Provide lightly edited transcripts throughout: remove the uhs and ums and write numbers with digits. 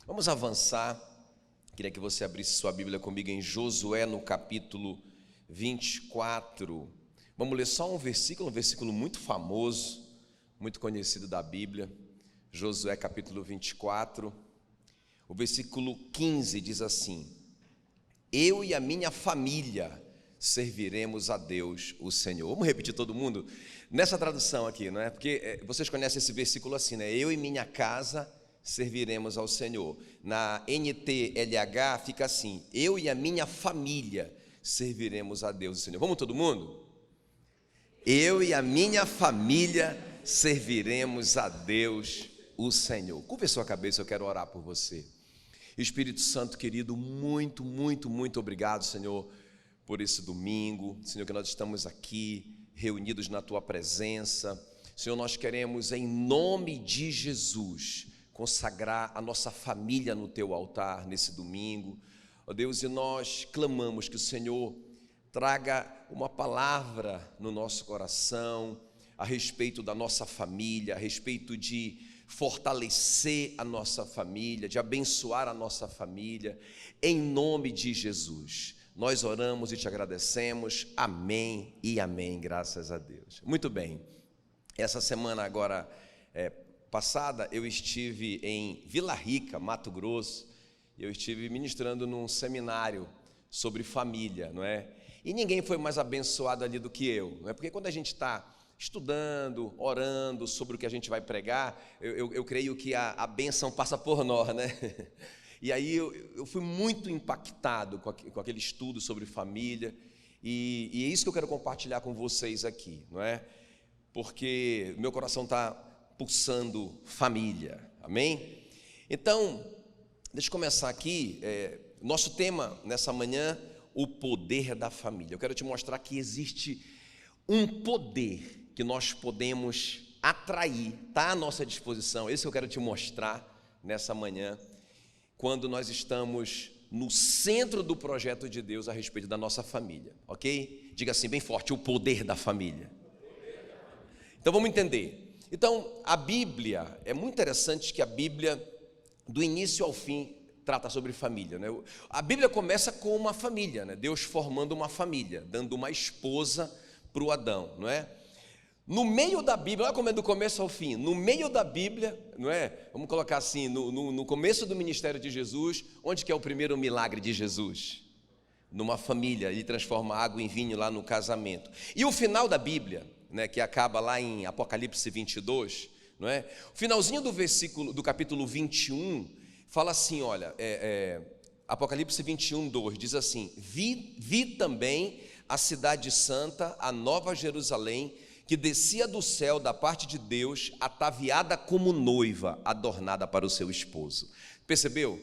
Vamos avançar. Queria que você abrisse sua Bíblia comigo em Josué, no capítulo 24. Vamos ler só um versículo muito famoso, muito conhecido da Bíblia. Josué, capítulo 24. O versículo 15 diz assim: Eu e a minha família serviremos a Deus, o Senhor. Vamos repetir todo mundo? Nessa tradução aqui, não é? Porque vocês conhecem esse versículo assim, né? Eu e minha casa serviremos ao Senhor. Na NTLH fica assim: eu e a minha família serviremos a Deus, o Senhor. Vamos todo mundo? Eu e a minha família serviremos a Deus, o Senhor. Curva a sua cabeça, eu quero orar por você. Espírito Santo querido, muito obrigado, Senhor, por esse domingo. Senhor, que nós estamos aqui reunidos na Tua presença. Senhor, nós queremos, em nome de Jesus, consagrar a nossa família no Teu altar nesse domingo. Ó Deus, e nós clamamos que o Senhor traga uma palavra no nosso coração a respeito da nossa família, a respeito de fortalecer a nossa família, de abençoar a nossa família, em nome de Jesus. Nós oramos e te agradecemos, amém e amém, graças a Deus. Muito bem, essa semana agora passada eu estive em Vila Rica, Mato Grosso. Eu estive ministrando num seminário sobre família, não é? E ninguém foi mais abençoado ali do que eu, não é? Porque quando a gente está estudando, orando sobre o que a gente vai pregar, eu creio que a bênção passa por nós, né? E aí eu fui muito impactado com aquele estudo sobre família, e é isso que eu quero compartilhar com vocês aqui, não é? Porque meu coração está pulsando família, amém? Então, deixa eu começar aqui, nosso tema nessa manhã, o poder da família. Eu quero te mostrar que existe um poder que nós podemos atrair, está à nossa disposição. Esse eu quero te mostrar nessa manhã, quando nós estamos no centro do projeto de Deus a respeito da nossa família, ok? Diga assim bem forte: o poder da família. Então vamos entender. Então a Bíblia, é muito interessante que a Bíblia, do início ao fim, trata sobre família, né? A Bíblia começa com uma família, né? Deus formando uma família, dando uma esposa para o Adão, não é? No meio da Bíblia, olha como é do começo ao fim, no meio da Bíblia, não é? Vamos colocar assim, no começo do ministério de Jesus, onde que é o primeiro milagre de Jesus? Numa família. Ele transforma água em vinho lá no casamento. E o final da Bíblia, né, que acaba lá em Apocalipse 22, não é? O finalzinho do capítulo 21, fala assim, olha, Apocalipse 21:2, diz assim: vi também a cidade santa, a nova Jerusalém, que descia do céu da parte de Deus, ataviada como noiva, adornada para o seu esposo. Percebeu?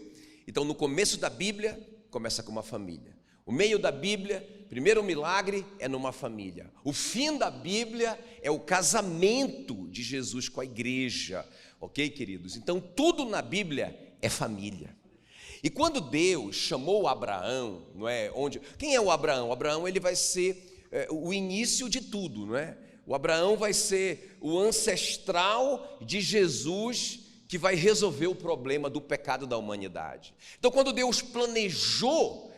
Então no começo da Bíblia, começa com uma família. O meio da Bíblia, primeiro milagre é numa família. O fim da Bíblia é o casamento de Jesus com a igreja. Ok, queridos? Então tudo na Bíblia é família. E quando Deus chamou Abraão, não é? Quem é o Abraão? O Abraão, ele vai ser o início de tudo, não é? O Abraão vai ser o ancestral de Jesus, que vai resolver o problema do pecado da humanidade. Então, quando Deus planejou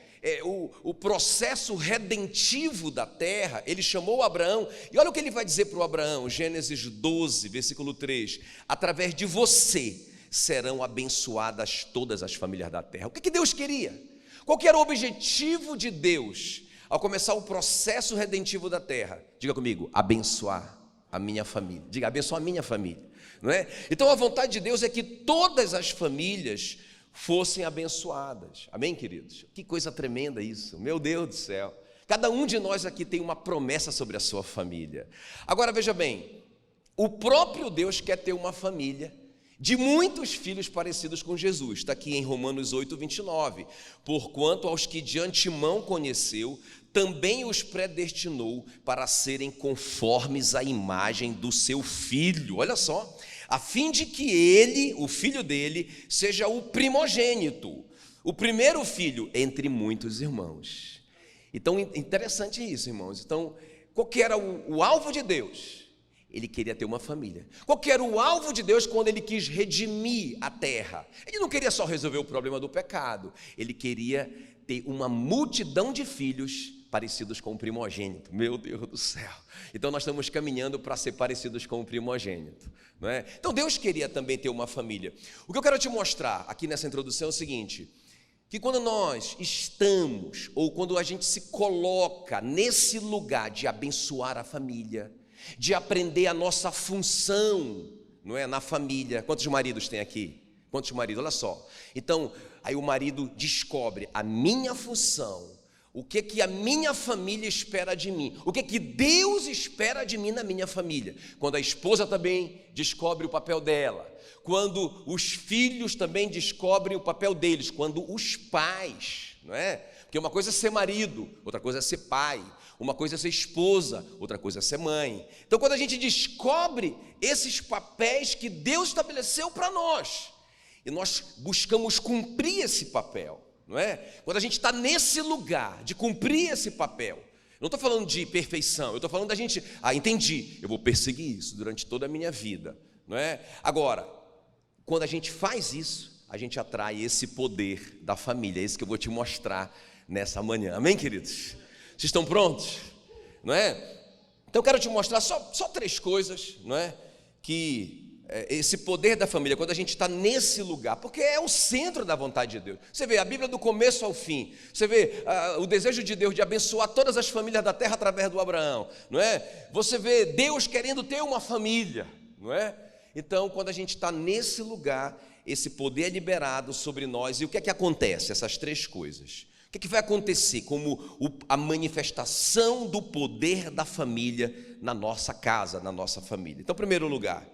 o processo redentivo da terra, ele chamou Abraão, e olha o que ele vai dizer para o Abraão, Gênesis 12, versículo 3: através de você serão abençoadas todas as famílias da terra. O que Deus queria? Qual que era o objetivo de Deus ao começar o processo redentivo da terra? Diga comigo: abençoar a minha família. Diga: abençoar a minha família, não é? Então a vontade de Deus é que todas as famílias fossem abençoadas. Amém, queridos? Que coisa tremenda isso, meu Deus do céu. Cada um de nós aqui tem uma promessa sobre a sua família. Agora veja bem, o próprio Deus quer ter uma família de muitos filhos parecidos com Jesus. Está aqui em Romanos 8:29. Porquanto aos que de antemão conheceu, também os predestinou para serem conformes à imagem do seu Filho. Olha só, a fim de que ele, o filho dele, seja o primogênito, o primeiro filho entre muitos irmãos. Então, interessante isso, irmãos. Então, qual que era o alvo de Deus? Ele queria ter uma família. Qual que era o alvo de Deus quando ele quis redimir a terra? Ele não queria só resolver o problema do pecado, ele queria ter uma multidão de filhos parecidos com o primogênito. Meu Deus do céu! Então nós estamos caminhando para ser parecidos com o primogênito, não é? Então Deus queria também ter uma família. O que eu quero te mostrar aqui nessa introdução é o seguinte: que quando nós estamos, ou quando a gente se coloca nesse lugar de abençoar a família, de aprender a nossa função, não é, na família. Quantos maridos tem aqui? Quantos maridos? Olha só. Então, aí o marido descobre a minha função, o que a minha família espera de mim, o que Deus espera de mim na minha família. Quando a esposa também descobre o papel dela, quando os filhos também descobrem o papel deles, quando os pais, não é? Porque uma coisa é ser marido, outra coisa é ser pai. Uma coisa é ser esposa, outra coisa é ser mãe. Então, quando a gente descobre esses papéis que Deus estabeleceu para nós, e nós buscamos cumprir esse papel, não é? Quando a gente está nesse lugar de cumprir esse papel, não estou falando de perfeição, eu estou falando da gente, entendi, eu vou perseguir isso durante toda a minha vida, não é? Agora, quando a gente faz isso, a gente atrai esse poder da família, é isso que eu vou te mostrar nessa manhã, amém, queridos? Vocês estão prontos? Não é? Então eu quero te mostrar só 3 coisas, não é? Que esse poder da família, quando a gente está nesse lugar, porque é o centro da vontade de Deus. Você vê a Bíblia do começo ao fim, você vê o desejo de Deus de abençoar todas as famílias da terra através do Abraão, não é? Você vê Deus querendo ter uma família, não é? Então, quando a gente está nesse lugar, esse poder é liberado sobre nós. E o que é que acontece? Essas 3 coisas. O que vai acontecer como a manifestação do poder da família na nossa casa, na nossa família? Então, em primeiro lugar,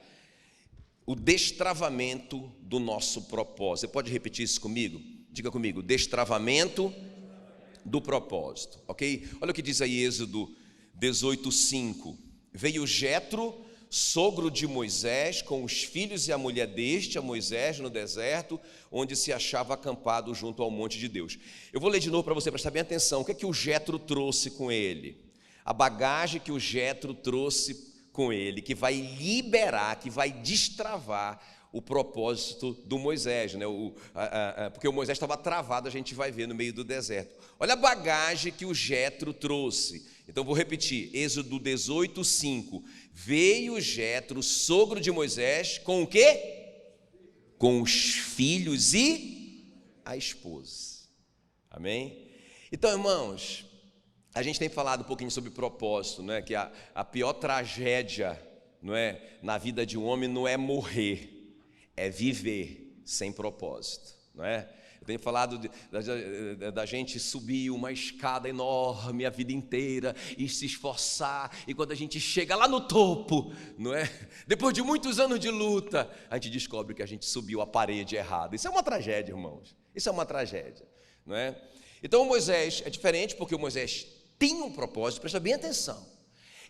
o destravamento do nosso propósito. Você pode repetir isso comigo? Diga comigo, destravamento do propósito, ok? Olha o que diz aí Êxodo 18:5. Veio Jetro, sogro de Moisés, com os filhos e a mulher deste, a Moisés, no deserto, onde se achava acampado junto ao monte de Deus. Eu vou ler de novo para você prestar bem atenção. O que é que o Jetro trouxe com ele? A bagagem que o Jetro trouxe com ele, que vai liberar, que vai destravar o propósito do Moisés, né? Porque o Moisés estava travado, a gente vai ver no meio do deserto. Olha a bagagem que o Jetro trouxe. Então vou repetir, Êxodo 18:5. Veio Jetro, sogro de Moisés, com o quê? Com os filhos e a esposa. Amém? Então, irmãos, a gente tem falado um pouquinho sobre propósito, né? Que a pior tragédia, não é, na vida de um homem não é morrer, é viver sem propósito, não é? Eu tenho falado da gente subir uma escada enorme a vida inteira e se esforçar, e quando a gente chega lá no topo, não é? Depois de muitos anos de luta, a gente descobre que a gente subiu a parede errada. Isso é uma tragédia, irmãos. Isso é uma tragédia, não é? Então o Moisés é diferente, porque o Moisés tinha um propósito, presta bem atenção.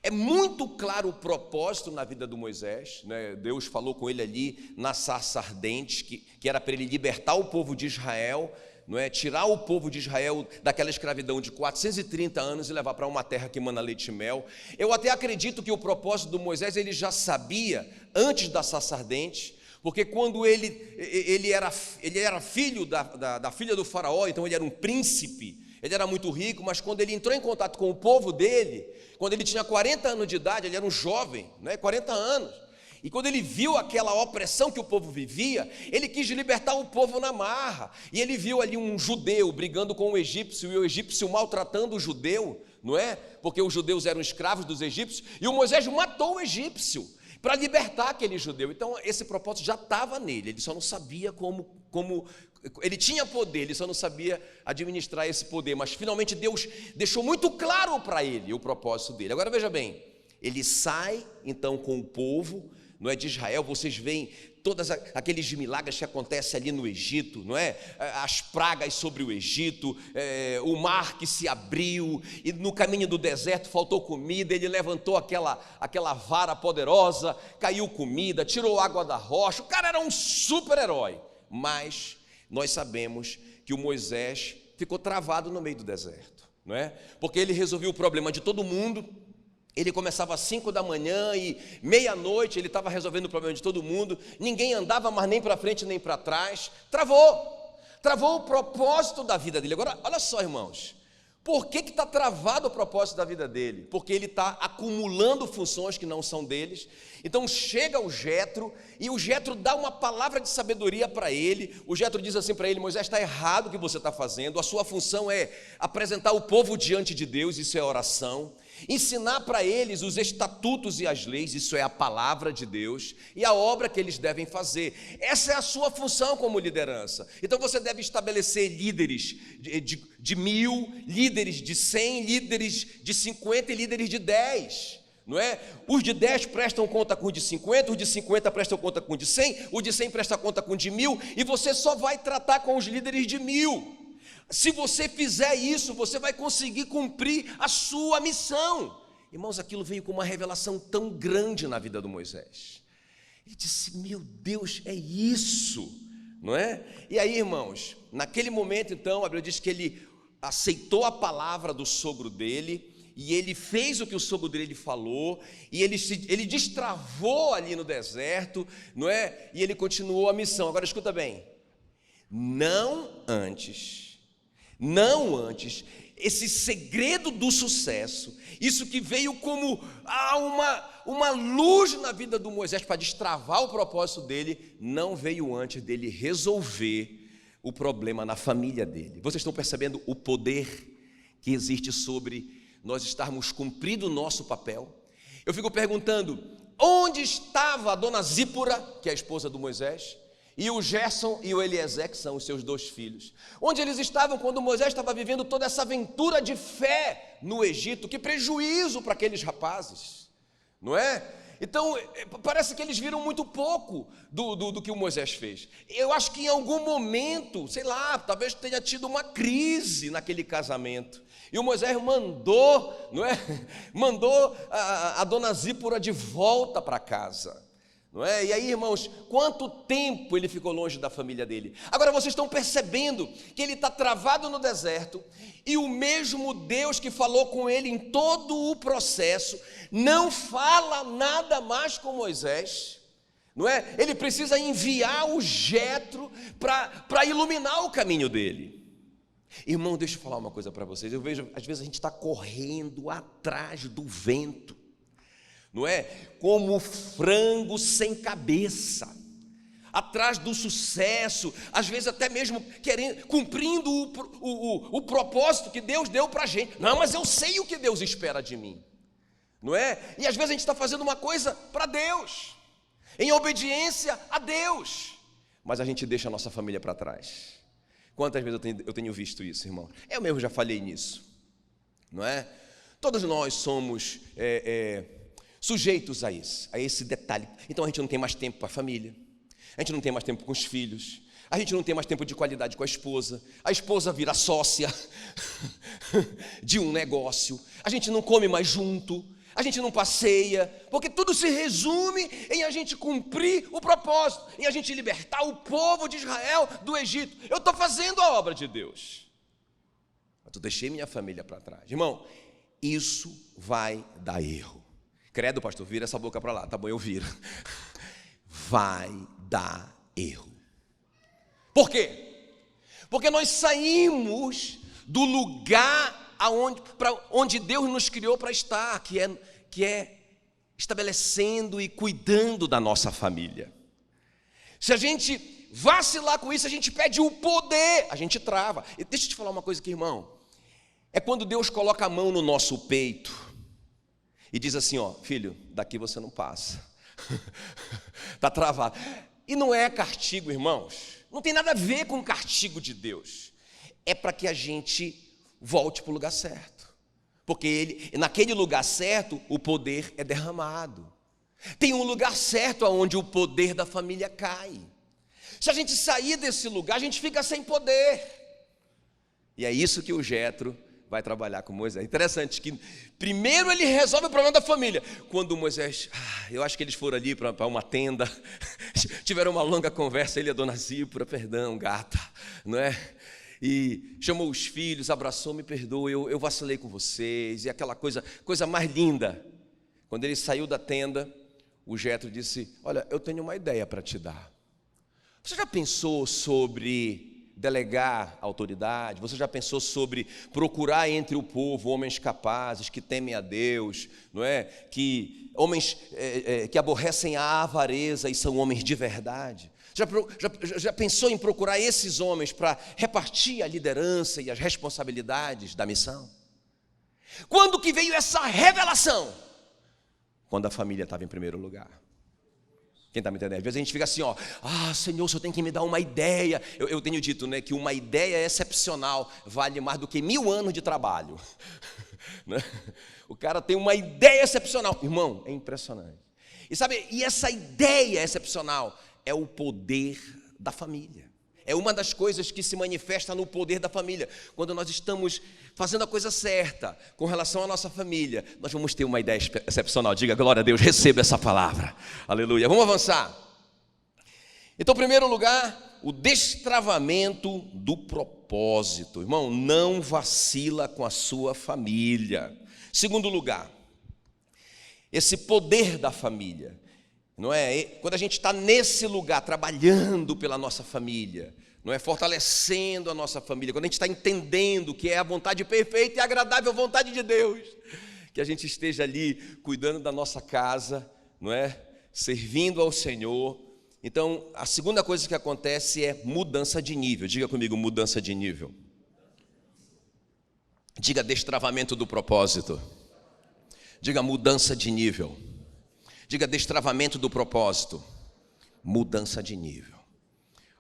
É muito claro o propósito na vida do Moisés, né? Deus falou com ele ali na sarça ardente, que era para ele libertar o povo de Israel, não é? Tirar o povo de Israel daquela escravidão de 430 anos e levar para uma terra que mana leite e mel. Eu até acredito que o propósito do Moisés ele já sabia antes da sarça ardente, porque quando ele era filho da filha do faraó, então ele era um príncipe. Ele era muito rico, mas quando ele entrou em contato com o povo dele, quando ele tinha 40 anos de idade, ele era um jovem, né, 40 anos, e quando ele viu aquela opressão que o povo vivia, ele quis libertar o povo na marra, e ele viu ali um judeu brigando com o egípcio, e o egípcio maltratando o judeu, não é? Porque os judeus eram escravos dos egípcios, e o Moisés matou o egípcio para libertar aquele judeu. Então esse propósito já estava nele, ele só não sabia como ele tinha poder, ele só não sabia administrar esse poder, mas finalmente Deus deixou muito claro para ele o propósito dele. Agora veja bem, ele sai então com o povo, não é, de Israel. Vocês veem todos aqueles milagres que acontecem ali no Egito, não é? As pragas sobre o Egito, o mar que se abriu, e no caminho do deserto faltou comida, ele levantou aquela vara poderosa, caiu comida, tirou água da rocha. O cara era um super-herói, mas nós sabemos que o Moisés ficou travado no meio do deserto, não é? Porque ele resolveu o problema de todo mundo, Ele começava às 5 da manhã e meia-noite ele estava resolvendo o problema de todo mundo. Ninguém andava mais nem para frente nem para trás. Travou o propósito da vida dele. Agora, olha só, irmãos. Por que está travado o propósito da vida dele? Porque ele está acumulando funções que não são deles. Então chega o Jetro, e o Jetro dá uma palavra de sabedoria para ele. O Jetro diz assim para ele: Moisés, está errado o que você está fazendo. A sua função é apresentar o povo diante de Deus, isso é oração. Ensinar para eles os estatutos e as leis, isso é a palavra de Deus, e a obra que eles devem fazer. Essa é a sua função como liderança. Então você deve estabelecer líderes de 1000, líderes de 100, líderes de 50 e líderes de 10. Não é? Os de 10 prestam conta com os de 50, os de 50 prestam conta com os de 100, os de 100 prestam conta com os de 1000, e você só vai tratar com os líderes de 1000. Se você fizer isso, você vai conseguir cumprir a sua missão. Irmãos, aquilo veio com uma revelação tão grande na vida do Moisés. Ele disse: meu Deus, é isso, não é? E aí, irmãos, naquele momento então, a Bíblia diz que ele aceitou a palavra do sogro dele, e ele fez o que o sogro dele falou, e ele destravou ali no deserto, não é? E ele continuou a missão. Agora escuta bem, não antes, esse segredo do sucesso, isso que veio como uma luz na vida do Moisés para destravar o propósito dele, não veio antes dele resolver o problema na família dele. Vocês estão percebendo o poder que existe sobre nós estarmos cumprindo o nosso papel? Eu fico perguntando, onde estava a dona Zípora, que é a esposa do Moisés, e o Gerson e o Eliezer, que são os seus 2 filhos? Onde eles estavam quando Moisés estava vivendo toda essa aventura de fé no Egito? Que prejuízo para aqueles rapazes, não é? Então, parece que eles viram muito pouco do que o Moisés fez. Eu acho que em algum momento, sei lá, talvez tenha tido uma crise naquele casamento, e o Moisés mandou, não é? Mandou a dona Zípora de volta para casa. Não é? E aí, irmãos, quanto tempo ele ficou longe da família dele? Agora vocês estão percebendo que ele está travado no deserto, e o mesmo Deus que falou com ele em todo o processo não fala nada mais com Moisés, não é? Ele precisa enviar o Jetro para iluminar o caminho dele. Irmão, deixa eu falar uma coisa para vocês. Eu vejo, às vezes a gente está correndo atrás do vento, não é? Como frango sem cabeça, atrás do sucesso, às vezes até mesmo cumprindo o propósito que Deus deu para a gente. Não, mas eu sei o que Deus espera de mim, não é? E às vezes a gente está fazendo uma coisa para Deus, em obediência a Deus, mas a gente deixa a nossa família para trás. Quantas vezes eu tenho visto isso, irmão? Eu mesmo já falei nisso, não é? Todos nós somos sujeitos a esse detalhe. Então a gente não tem mais tempo para a família, a gente não tem mais tempo com os filhos, a gente não tem mais tempo de qualidade com a esposa vira sócia de um negócio, a gente não come mais junto, a gente não passeia, porque tudo se resume em a gente cumprir o propósito, em a gente libertar o povo de Israel do Egito. Eu estou fazendo a obra de Deus, mas eu deixei minha família para trás. Irmão, isso vai dar erro. Credo, pastor, vira essa boca para lá. Tá bom, eu viro. Vai dar erro. Por quê? Porque nós saímos do lugar onde Deus nos criou para estar, que é estabelecendo e cuidando da nossa família. Se a gente vacilar com isso, a gente perde o poder, a gente trava. E deixa eu te falar uma coisa aqui, irmão. É quando Deus coloca a mão no nosso peito e diz assim, ó, filho, daqui você não passa. Está travado. E não é castigo, irmãos. Não tem nada a ver com o castigo de Deus. É para que a gente volte para o lugar certo. Porque naquele lugar certo, o poder é derramado. Tem um lugar certo onde o poder da família cai. Se a gente sair desse lugar, a gente fica sem poder. E é isso que o Jetro vai trabalhar com Moisés. Interessante que primeiro ele resolve o problema da família. Quando Moisés, eu acho que eles foram ali para uma tenda, tiveram uma longa conversa, ele e a dona Zípora, perdão, gata, não é? E chamou os filhos, abraçou, me perdoa, eu vacilei com vocês, e aquela coisa mais linda. Quando ele saiu da tenda, o Jetro disse: olha, eu tenho uma ideia para te dar. Você já pensou sobre delegar autoridade? Você já pensou sobre procurar entre o povo homens capazes, que temem a Deus, não é? Que homens que aborrecem a avareza e são homens de verdade? Já pensou em procurar esses homens para repartir a liderança e as responsabilidades da missão? Quando que veio essa revelação? Quando a família estava em primeiro lugar. Quem está me entendendo? Às vezes a gente fica assim, ó, Senhor, o Senhor tem que me dar uma ideia. Eu tenho dito, né, que uma ideia excepcional vale mais do que 1000 anos de trabalho. Né? O cara tem uma ideia excepcional. Irmão, é impressionante. E sabe, e essa ideia excepcional é o poder da família. É uma das coisas que se manifesta no poder da família. Quando nós estamos fazendo a coisa certa com relação à nossa família, nós vamos ter uma ideia excepcional. Diga glória a Deus, receba essa palavra. Aleluia. Vamos avançar. Então, em primeiro lugar, o destravamento do propósito. Irmão, não vacila com a sua família. Segundo lugar, esse poder da família. Não é? Quando a gente está nesse lugar, trabalhando pela nossa família, não é? Fortalecendo a nossa família, quando a gente está entendendo que é a vontade perfeita e agradável vontade de Deus, que a gente esteja ali cuidando da nossa casa, não é? Servindo ao Senhor. Então, a segunda coisa que acontece é mudança de nível. Diga comigo, mudança de nível. Diga destravamento do propósito. Diga mudança de nível. Diga destravamento do propósito, mudança de nível,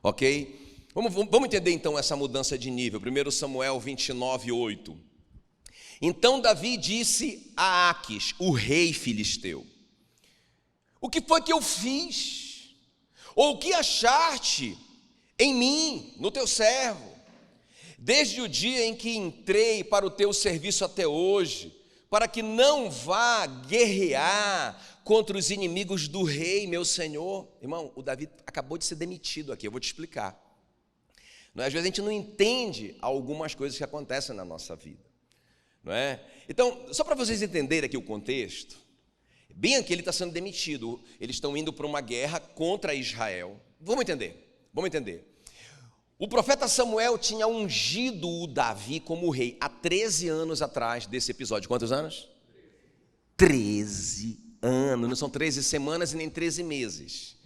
ok? Vamos entender então essa mudança de nível. 1 Samuel 29:8. Então Davi disse a Aquis, o rei filisteu: o que foi que eu fiz? Ou o que achaste em mim, no teu servo? Desde o dia em que entrei para o teu serviço até hoje, para que não vá guerrear contra os inimigos do rei, meu senhor. Irmão, o Davi acabou de ser demitido aqui, eu vou te explicar. Às vezes a gente não entende algumas coisas que acontecem na nossa vida, não é? Então, só para vocês entenderem aqui o contexto, bem aqui ele está sendo demitido, eles estão indo para uma guerra contra Israel. Vamos entender. O profeta Samuel tinha ungido o Davi como rei há 13 anos atrás desse episódio. Quantos anos? 13 anos, não são 13 semanas e nem 13 meses.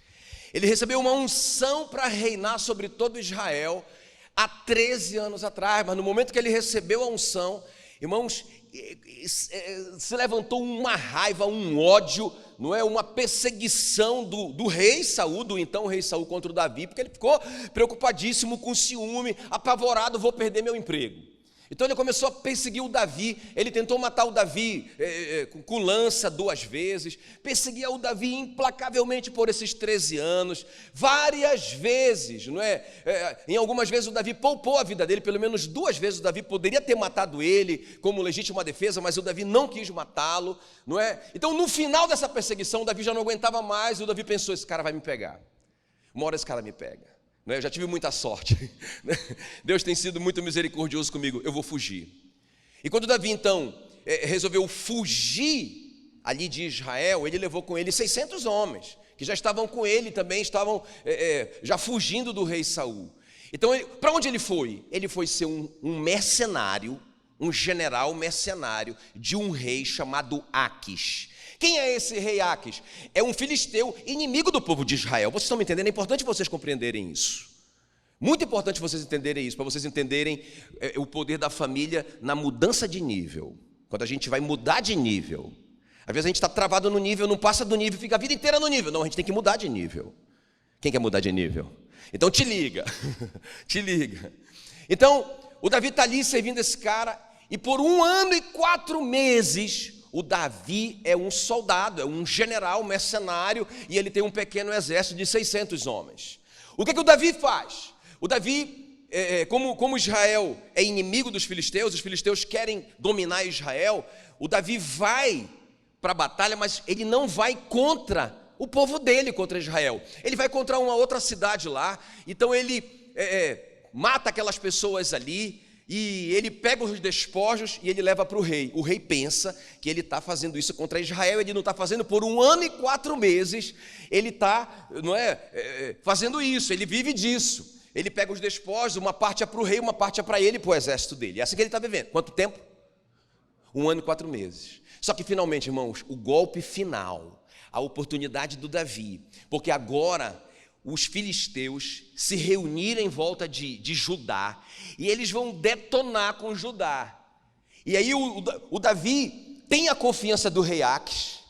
Ele recebeu uma unção para reinar sobre todo Israel há 13 anos atrás, mas no momento que ele recebeu a unção, irmãos, se levantou uma raiva, um ódio, não é? Uma perseguição do rei Saul, do então rei Saul contra o Davi, porque ele ficou preocupadíssimo, com ciúme, apavorado, vou perder meu emprego. Então ele começou a perseguir o Davi, ele tentou matar o Davi com lança 2 vezes, perseguia o Davi implacavelmente por esses 13 anos, várias vezes, não é? Em algumas vezes o Davi poupou a vida dele, pelo menos 2 vezes o Davi poderia ter matado ele como legítima defesa, mas o Davi não quis matá-lo, não é? Então no final dessa perseguição o Davi já não aguentava mais e o Davi pensou, esse cara vai me pegar, uma hora esse cara me pega. Eu já tive muita sorte, Deus tem sido muito misericordioso comigo, eu vou fugir. E quando Davi então resolveu fugir ali de Israel, ele levou com ele 600 homens, que já estavam com ele também, estavam já fugindo do rei Saul. Então para onde ele foi? Ele foi ser um mercenário, um general mercenário de um rei chamado Aquis. Quem é esse rei Aquis? É um filisteu inimigo do povo de Israel. Vocês estão me entendendo? É importante vocês compreenderem isso. Muito importante vocês entenderem isso, para vocês entenderem o poder da família na mudança de nível. Quando a gente vai mudar de nível. Às vezes a gente está travado no nível, não passa do nível, fica a vida inteira no nível. Não, a gente tem que mudar de nível. Quem quer mudar de nível? Então te liga, te liga. Então, o Davi está ali servindo esse cara, e por 1 ano e 4 meses... o Davi é um soldado, é um general mercenário, e ele tem um pequeno exército de 600 homens. O que o Davi faz? O Davi, como Israel é inimigo dos filisteus, os filisteus querem dominar Israel, o Davi vai para a batalha, mas ele não vai contra o povo dele, contra Israel. Ele vai contra uma outra cidade lá, então ele mata aquelas pessoas ali, e ele pega os despojos e ele leva para o rei. O rei pensa que ele está fazendo isso contra Israel, ele não está fazendo por 1 ano e 4 meses, ele está, fazendo isso, ele vive disso. Ele pega os despojos, uma parte é para o rei, uma parte é para ele e para o exército dele. É assim que ele está vivendo. Quanto tempo? 1 ano e 4 meses. Só que finalmente, irmãos, o golpe final, a oportunidade do Davi, porque agora os filisteus se reuniram em volta de Judá, e eles vão detonar com Judá. E aí o Davi tem a confiança do rei Aques,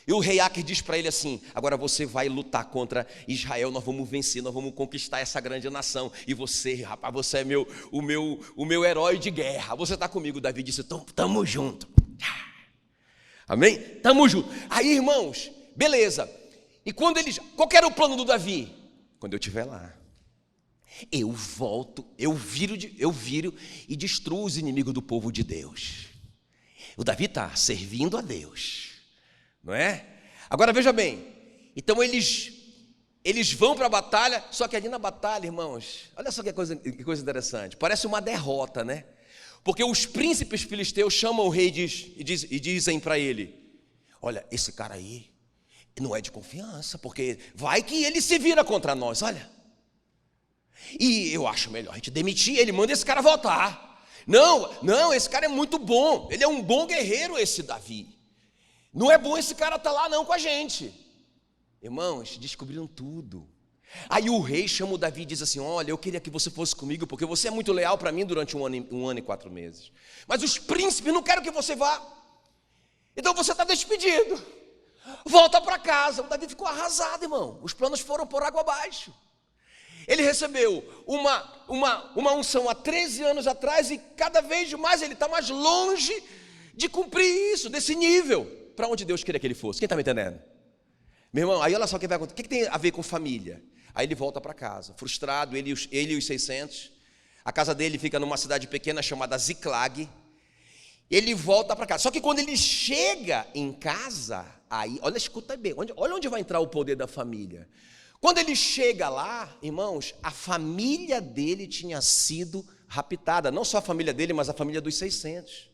e o rei Aques diz para ele assim: agora você vai lutar contra Israel, nós vamos vencer, nós vamos conquistar essa grande nação, e você, rapaz, você é o meu herói de guerra, você está comigo. Davi disse: tamo junto, amém? Tamo junto. Aí, irmãos, beleza. E quando qual que era o plano do Davi? Quando eu estiver lá, eu volto, eu viro e destruo os inimigos do povo de Deus. O Davi está servindo a Deus, não é? Agora veja bem, então eles vão para a batalha, só que ali na batalha, irmãos, olha só que coisa interessante, parece uma derrota, né? Porque os príncipes filisteus chamam o rei e dizem para ele: olha, esse cara aí não é de confiança, porque vai que ele se vira contra nós, olha. E eu acho melhor a gente demitir ele, manda esse cara voltar. Não, esse cara é muito bom, ele é um bom guerreiro, esse Davi. Não é bom esse cara estar lá não com a gente. Irmãos, descobriram tudo. Aí o rei chama o Davi e diz assim: olha, eu queria que você fosse comigo, porque você é muito leal para mim durante 1 ano e 4 meses. Mas os príncipes não querem que você vá. Então você está despedido. Volta para casa. O Davi ficou arrasado, irmão. Os planos foram por água abaixo. Ele recebeu uma unção há 13 anos atrás, e cada vez mais ele está mais longe de cumprir isso, desse nível, para onde Deus queria que ele fosse. Quem está me entendendo? Meu irmão, aí olha só o que vai acontecer. O que tem a ver com família? Aí ele volta para casa, frustrado, ele e os 600. A casa dele fica numa cidade pequena chamada Ziclag. Ele volta para casa. Só que quando ele chega em casa, aí, olha, escuta bem, olha onde vai entrar o poder da família. Quando ele chega lá, irmãos, a família dele tinha sido raptada. Não só a família dele, mas a família dos 600.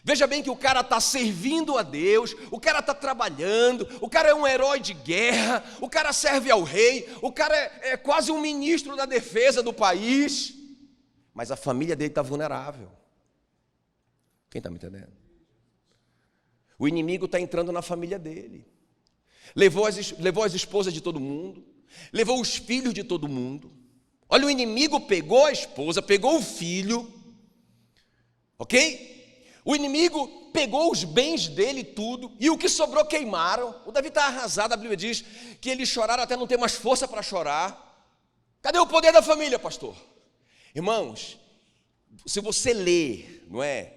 Veja bem que o cara está servindo a Deus, o cara está trabalhando, o cara é um herói de guerra, o cara serve ao rei, o cara é quase um ministro da defesa do país, mas a família dele está vulnerável. Quem está me entendendo? O inimigo está entrando na família dele. Levou as esposas de todo mundo, levou os filhos de todo mundo. Olha, o inimigo pegou a esposa, pegou o filho, ok? O inimigo pegou os bens dele tudo, e o que sobrou queimaram. O Davi está arrasado, a Bíblia diz que eles choraram até não ter mais força para chorar. Cadê o poder da família, pastor? Irmãos, se você ler, não é,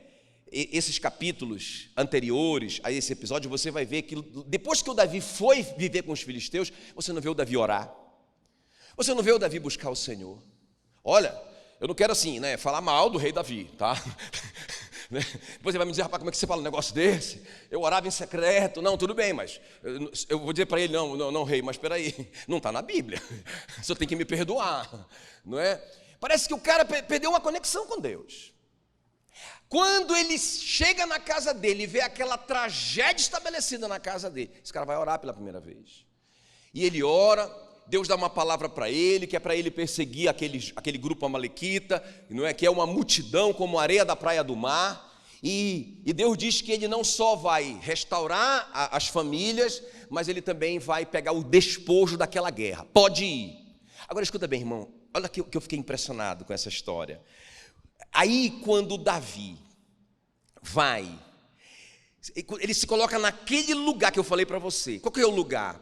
esses capítulos anteriores a esse episódio, você vai ver que depois que o Davi foi viver com os filisteus, você não vê o Davi orar, você não vê o Davi buscar o Senhor. Olha, eu não quero assim, né, falar mal do rei Davi, tá? Depois ele vai me dizer: rapaz, como é que você fala um negócio desse? Eu orava em secreto. Não, tudo bem, mas eu vou dizer para ele: não, rei, mas espera aí, não está na Bíblia, o senhor tem que me perdoar, não é? Parece que o cara perdeu uma conexão com Deus. Quando ele chega na casa dele e vê aquela tragédia estabelecida na casa dele, esse cara vai orar pela primeira vez. E ele ora, Deus dá uma palavra para ele, que é para ele perseguir aquele grupo amalequita, não é? Que é uma multidão como a areia da praia do mar. E Deus diz que ele não só vai restaurar as famílias, mas ele também vai pegar o despojo daquela guerra. Pode ir. Agora escuta bem, irmão, olha que eu fiquei impressionado com essa história. Aí quando Davi vai, ele se coloca naquele lugar que eu falei para você. Qual que é o lugar?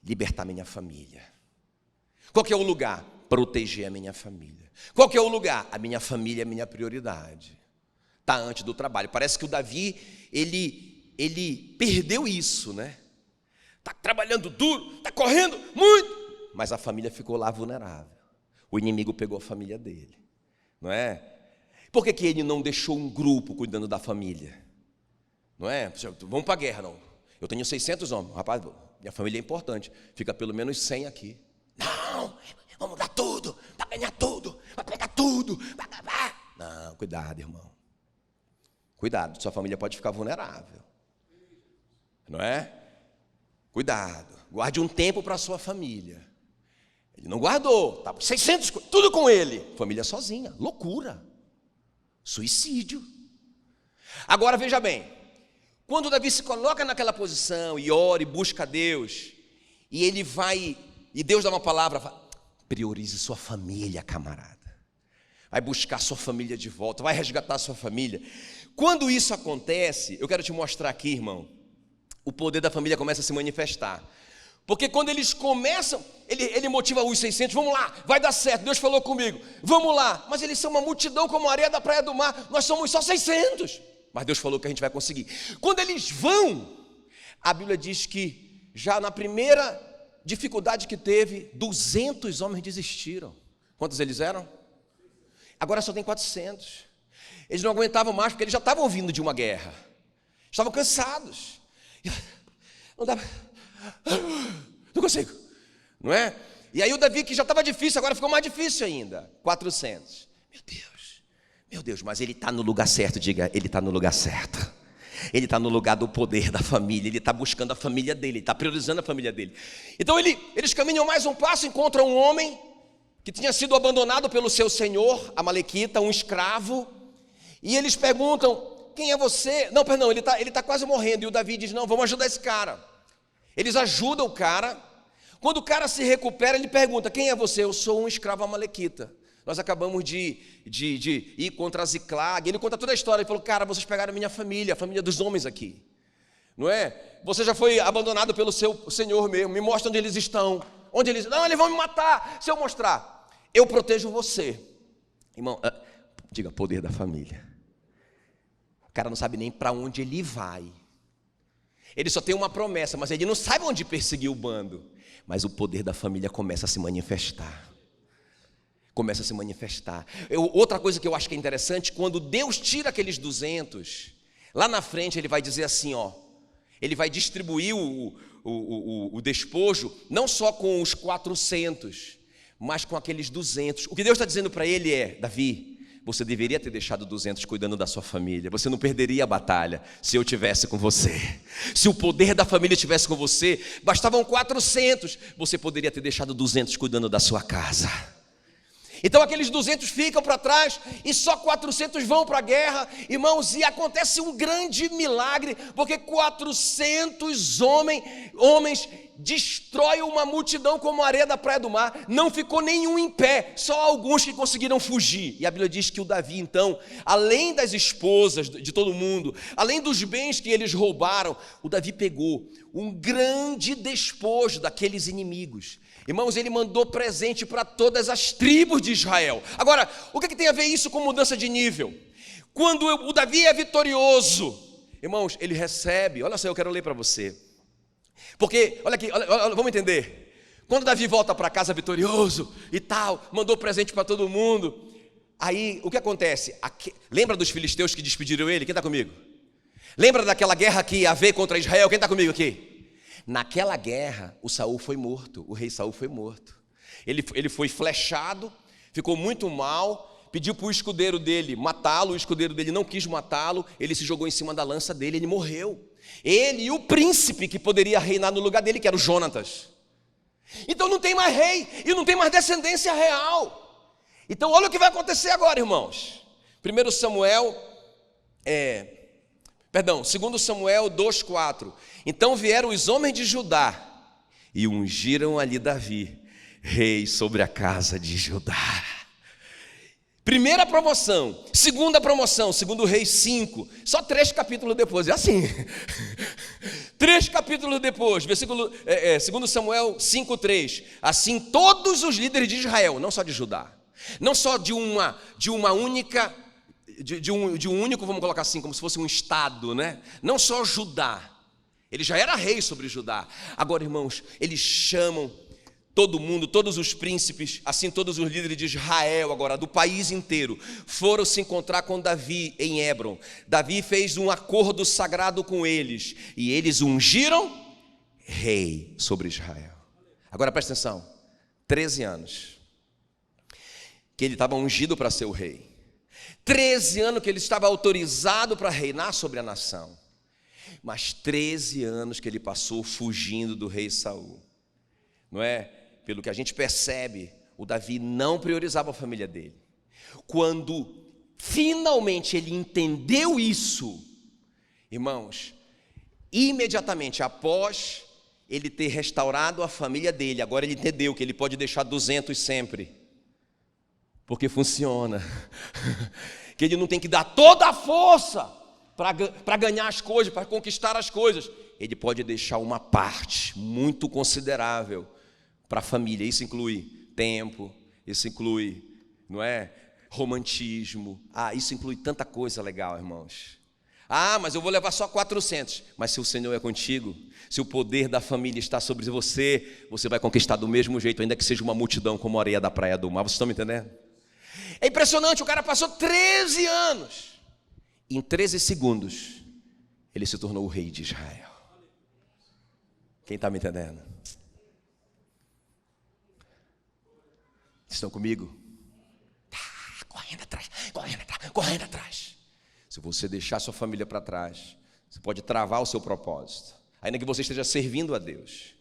Libertar minha família. Qual que é o lugar? Proteger a minha família. Qual que é o lugar? A minha família é a minha prioridade. Está antes do trabalho. Parece que o Davi, ele perdeu isso, né? Está trabalhando duro, está correndo muito, mas a família ficou lá vulnerável. O inimigo pegou a família dele, não é? Por que ele não deixou um grupo cuidando da família? Não é? Vamos para a guerra, não. Eu tenho 600 homens, rapaz, minha família é importante, fica pelo menos 100 aqui. Não, vamos dar tudo, para ganhar tudo, para pegar tudo. Não. cuidado, irmão. Cuidado, sua família pode ficar vulnerável. Não é? Cuidado, guarde um tempo para a sua família. Ele não guardou, tá 600, tudo com ele. Família sozinha, loucura, suicídio. Agora veja bem, quando Davi se coloca naquela posição e ora e busca a Deus, e ele vai, e Deus dá uma palavra, priorize sua família, camarada. Vai buscar sua família de volta, vai resgatar sua família. Quando isso acontece, eu quero te mostrar aqui, irmão, o poder da família começa a se manifestar. Porque quando eles começam, ele motiva os 600, vamos lá, vai dar certo, Deus falou comigo, vamos lá. Mas eles são uma multidão como a areia da praia do mar, nós somos só 600. Mas Deus falou que a gente vai conseguir. Quando eles vão, a Bíblia diz que já na primeira dificuldade que teve, 200 homens desistiram. Quantos eles eram? Agora só tem 400. Eles não aguentavam mais, porque eles já estavam vindo de uma guerra. Estavam cansados. Não dá, não consigo, não é? E aí o Davi, que já estava difícil, agora ficou mais difícil ainda. 400. Meu Deus, mas ele está no lugar certo. Diga, ele está no lugar certo. Ele está no lugar do poder da família. Ele está buscando a família dele, ele está priorizando a família dele. Então eles caminham mais um passo, encontram um homem que tinha sido abandonado pelo seu senhor, Amalequita, um escravo. E eles perguntam, quem é você? Não, perdão, ele tá quase morrendo. E o Davi diz, não, vamos ajudar esse cara. Eles ajudam o cara. Quando o cara se recupera, ele pergunta, quem é você? Eu sou um escravo amalequita. Nós acabamos de ir contra Ziclag. Ele conta toda a história. Ele falou, cara, vocês pegaram minha família, a família dos homens aqui. Não é? Você já foi abandonado pelo seu senhor mesmo. Me mostra onde eles estão. Onde eles... Não, eles vão me matar. Se eu mostrar, eu protejo você. Irmão, diga, poder da família. O cara não sabe nem para onde ele vai. Ele só tem uma promessa, mas ele não sabe onde perseguir o bando. Mas o poder da família começa a se manifestar. Começa a se manifestar. Outra coisa que eu acho que é interessante, quando Deus tira aqueles 200, lá na frente ele vai dizer assim, ó, ele vai distribuir o despojo, não só com os 400, mas com aqueles 200. O que Deus está dizendo para ele é, Davi, você deveria ter deixado 200 cuidando da sua família. Você não perderia a batalha se eu tivesse com você. Se o poder da família estivesse com você, bastavam 400. Você poderia ter deixado 200 cuidando da sua casa. Então aqueles 200 ficam para trás e só 400 vão para a guerra, irmãos, e acontece um grande milagre, porque 400 homens destroem uma multidão como a areia da praia do mar, não ficou nenhum em pé, só alguns que conseguiram fugir. E a Bíblia diz que o Davi, então, além das esposas de todo mundo, além dos bens que eles roubaram, o Davi pegou um grande despojo daqueles inimigos. Irmãos, ele mandou presente para todas as tribos de Israel. Agora, o que tem a ver isso com mudança de nível? Quando o Davi é vitorioso, irmãos, ele recebe, olha só, eu quero ler para você. Porque, olha aqui, vamos entender. Quando Davi volta para casa vitorioso e tal, mandou presente para todo mundo, aí o que acontece? Lembra dos filisteus que despediram ele? Quem está comigo? Lembra daquela guerra que ia haver contra Israel? Quem está comigo aqui? Naquela guerra, o Saul foi morto, o rei Saul foi morto. Ele foi flechado, ficou muito mal, pediu para o escudeiro dele matá-lo, o escudeiro dele não quis matá-lo, ele se jogou em cima da lança dele, ele morreu. Ele e o príncipe que poderia reinar no lugar dele, que era o Jonatas. Então não tem mais rei e não tem mais descendência real. Então olha o que vai acontecer agora, irmãos. 2 Samuel 2:4. Então vieram os homens de Judá e ungiram ali Davi, rei sobre a casa de Judá. Primeira promoção, segunda promoção, segundo Reis 5, só 3 capítulos depois, é assim. 3 capítulos depois, versículo 2 Samuel 5:3. Assim todos os líderes de Israel, não só de Judá, não só de um único, vamos colocar assim, como se fosse um estado, né? Não só Judá, ele já era rei sobre Judá. Agora, irmãos, eles chamam todo mundo, todos os príncipes, assim todos os líderes de Israel, agora do país inteiro, foram se encontrar com Davi em Hebron. Davi fez um acordo sagrado com eles e eles ungiram rei sobre Israel. Agora presta atenção, 13 anos que ele estava ungido para ser o rei. 13 anos que ele estava autorizado para reinar sobre a nação. Mas 13 anos que ele passou fugindo do rei Saul. Não é? Pelo que a gente percebe, o Davi não priorizava a família dele. Quando finalmente ele entendeu isso, irmãos, imediatamente após ele ter restaurado a família dele, agora ele entendeu que ele pode deixar 200 sempre, porque funciona. Que ele não tem que dar toda a força para ganhar as coisas, para conquistar as coisas. Ele pode deixar uma parte muito considerável para a família. Isso inclui tempo, isso inclui, não é, romantismo. Isso inclui tanta coisa legal, irmãos. Mas eu vou levar só 400. Mas se o Senhor é contigo, se o poder da família está sobre você, você vai conquistar do mesmo jeito, ainda que seja uma multidão como a areia da praia do mar. Vocês estão me entendendo? É impressionante, o cara passou 13 anos. Em 13 segundos, ele se tornou o rei de Israel. Quem está me entendendo? Estão comigo? Correndo atrás, correndo atrás, correndo atrás. Se você deixar sua família para trás, você pode travar o seu propósito, ainda que você esteja servindo a Deus.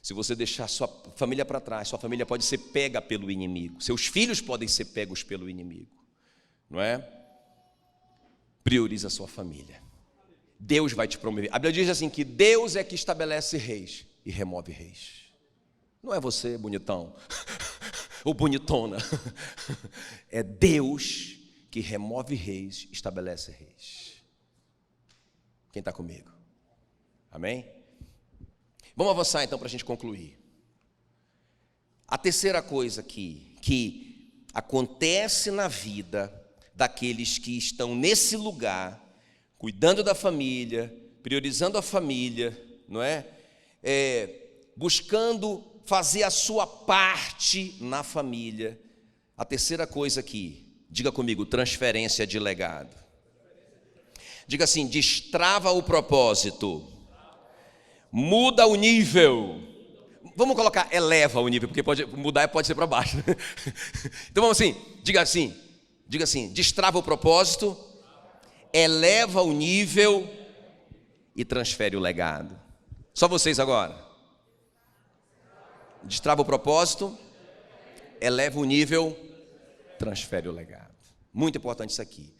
Se você deixar sua família para trás, sua família pode ser pega pelo inimigo. Seus filhos podem ser pegos pelo inimigo. Não é? Prioriza a sua família. Deus vai te promover. A Bíblia diz assim que Deus é que estabelece reis e remove reis. Não é você, bonitão, ou bonitona. É Deus que remove reis, estabelece reis. Quem está comigo? Amém? Vamos avançar então para a gente concluir. A terceira coisa que acontece na vida daqueles que estão nesse lugar, cuidando da família, priorizando a família, não é? Buscando fazer a sua parte na família. A terceira coisa aqui, diga comigo, transferência de legado. Diga assim, destrava o propósito. Muda o nível. Vamos colocar eleva o nível, porque pode mudar, pode ser para baixo. Então vamos assim, diga assim, destrava o propósito, eleva o nível e transfere o legado. Só vocês agora. Destrava o propósito, eleva o nível, transfere o legado. Muito importante isso aqui.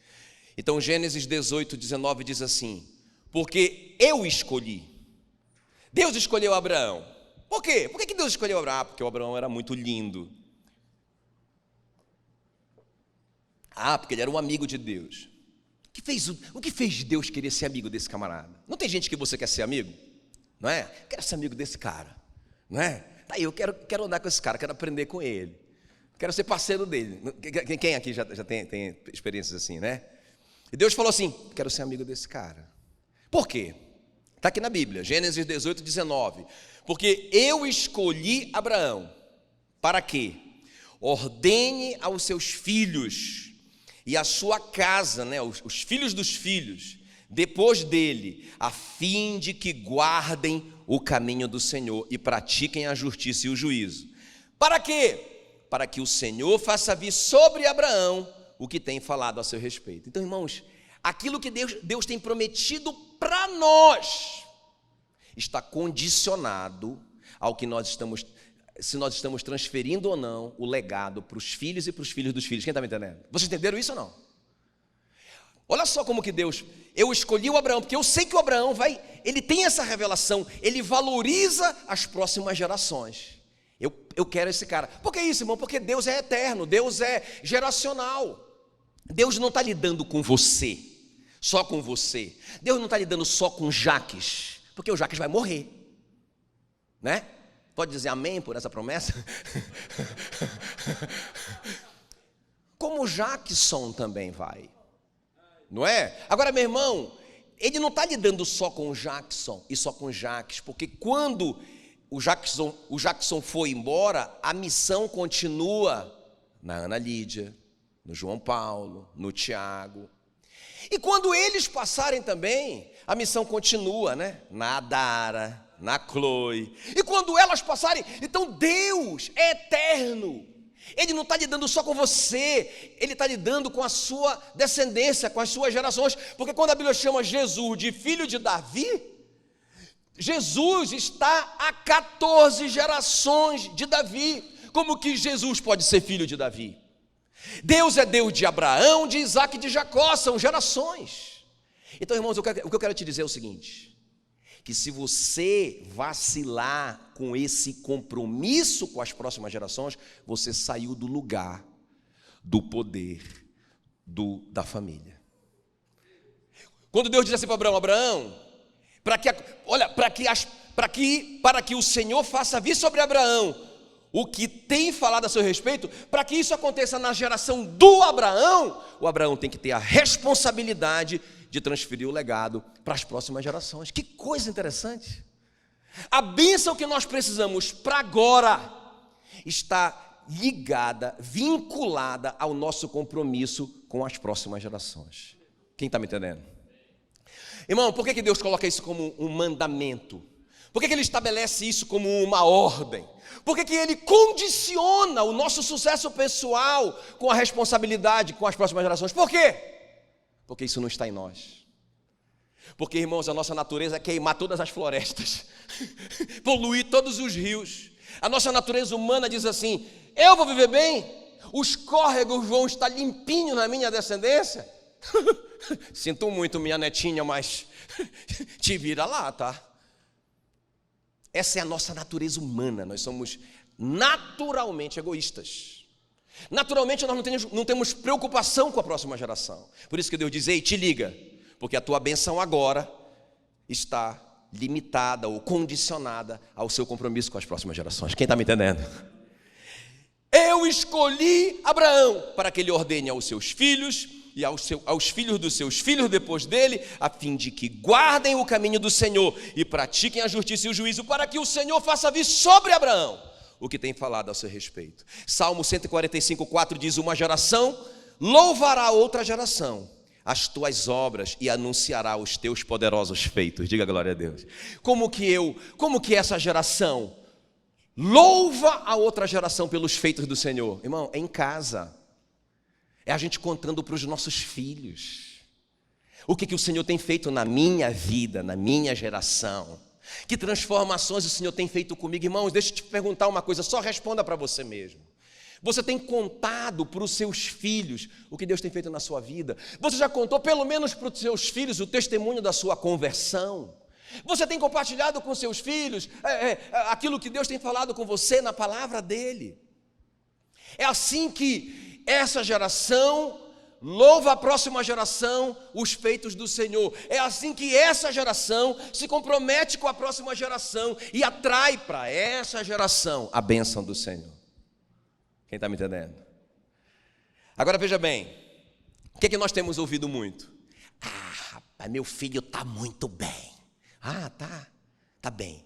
Então Gênesis 18, 19 diz assim: porque eu escolhi. Deus escolheu Abraão. Por quê? Por que Deus escolheu Abraão? Porque o Abraão era muito lindo. Porque ele era um amigo de Deus. O que fez Deus querer ser amigo desse camarada? Não tem gente que você quer ser amigo? Não é? Quero ser amigo desse cara. Não é? Daí eu quero andar com esse cara, quero aprender com ele. Quero ser parceiro dele. Quem aqui já tem experiências assim, né? E Deus falou assim, quero ser amigo desse cara. Por quê? Está aqui na Bíblia, Gênesis 18, 19. Porque eu escolhi Abraão. Para quê? Ordene aos seus filhos e à sua casa, né, os filhos dos filhos, depois dele, a fim de que guardem o caminho do Senhor e pratiquem a justiça e o juízo. Para quê? Para que o Senhor faça vir sobre Abraão o que tem falado a seu respeito. Então, irmãos, aquilo que Deus tem prometido para nós está condicionado ao que se nós estamos transferindo ou não o legado para os filhos e para os filhos dos filhos. Quem está me entendendo? Vocês entenderam isso ou não? Olha só como que Deus, eu escolhi o Abraão, porque eu sei que o Abraão ele tem essa revelação, ele valoriza as próximas gerações. Eu quero esse cara. Por que isso, irmão? Porque Deus é eterno, Deus é geracional. Deus não está lidando com você, só com você. Deus não está lidando só com Jaques, porque o Jaques vai morrer, né? Pode dizer amém por essa promessa? Como o Jackson também vai, não é? Agora, meu irmão, ele não está lidando só com o Jackson e só com o Jaques, porque quando o Jackson foi embora, a missão continua na Ana Lídia, no João Paulo, no Tiago. E quando eles passarem também, a missão continua, né? Na Adara, na Chloe. E quando elas passarem, então Deus é eterno. Ele não está lidando só com você, Ele está lidando com a sua descendência, com as suas gerações, porque quando a Bíblia chama Jesus de filho de Davi, Jesus está a 14 gerações de Davi. Como que Jesus pode ser filho de Davi? Deus é Deus de Abraão, de Isaac e de Jacó, são gerações. Então, irmãos, o que eu quero te dizer é o seguinte, que se você vacilar com esse compromisso com as próximas gerações, você saiu do lugar do poder da família. Quando Deus disse assim para Abraão, para que o Senhor faça vir sobre Abraão o que tem falado a seu respeito, para que isso aconteça na geração do Abraão, o Abraão tem que ter a responsabilidade de transferir o legado para as próximas gerações. Que coisa interessante. A bênção que nós precisamos para agora está ligada, vinculada ao nosso compromisso com as próximas gerações. Quem está me entendendo? Irmão, por que Deus coloca isso como um mandamento? Por que Ele estabelece isso como uma ordem? Por que Ele condiciona o nosso sucesso pessoal com a responsabilidade com as próximas gerações? Por quê? Porque isso não está em nós. Porque, irmãos, a nossa natureza é queimar todas as florestas, poluir todos os rios. A nossa natureza humana diz assim: eu vou viver bem, os córregos vão estar limpinhos na minha descendência. Sinto muito, minha netinha, mas te vira lá, tá? Essa é a nossa natureza humana, nós somos naturalmente egoístas. Naturalmente nós não temos preocupação com a próxima geração. Por isso que Deus diz: ei, te liga, porque a tua bênção agora está limitada ou condicionada ao seu compromisso com as próximas gerações. Quem está me entendendo? Eu escolhi Abraão para que ele ordene aos seus filhos e aos filhos dos seus filhos depois dele, a fim de que guardem o caminho do Senhor e pratiquem a justiça e o juízo, para que o Senhor faça vir sobre Abraão o que tem falado a seu respeito. Salmo 145:4 diz: uma geração louvará outra geração as tuas obras e anunciará os teus poderosos feitos. Diga glória a Deus. Como que essa geração louva a outra geração pelos feitos do Senhor? Irmão, é em casa. É a gente contando para os nossos filhos o que o Senhor tem feito na minha vida, na minha geração. Que transformações o Senhor tem feito comigo. Irmãos, deixa eu te perguntar uma coisa, só responda para você mesmo. Você tem contado para os seus filhos o que Deus tem feito na sua vida? Você já contou pelo menos para os seus filhos o testemunho da sua conversão? Você tem compartilhado com seus filhos aquilo que Deus tem falado com você na palavra dele? É assim que essa geração louva a próxima geração os feitos do Senhor. É assim que essa geração se compromete com a próxima geração e atrai para essa geração a bênção do Senhor. Quem está me entendendo? Agora veja bem, o que nós temos ouvido muito? Rapaz, meu filho está muito bem. Tá bem.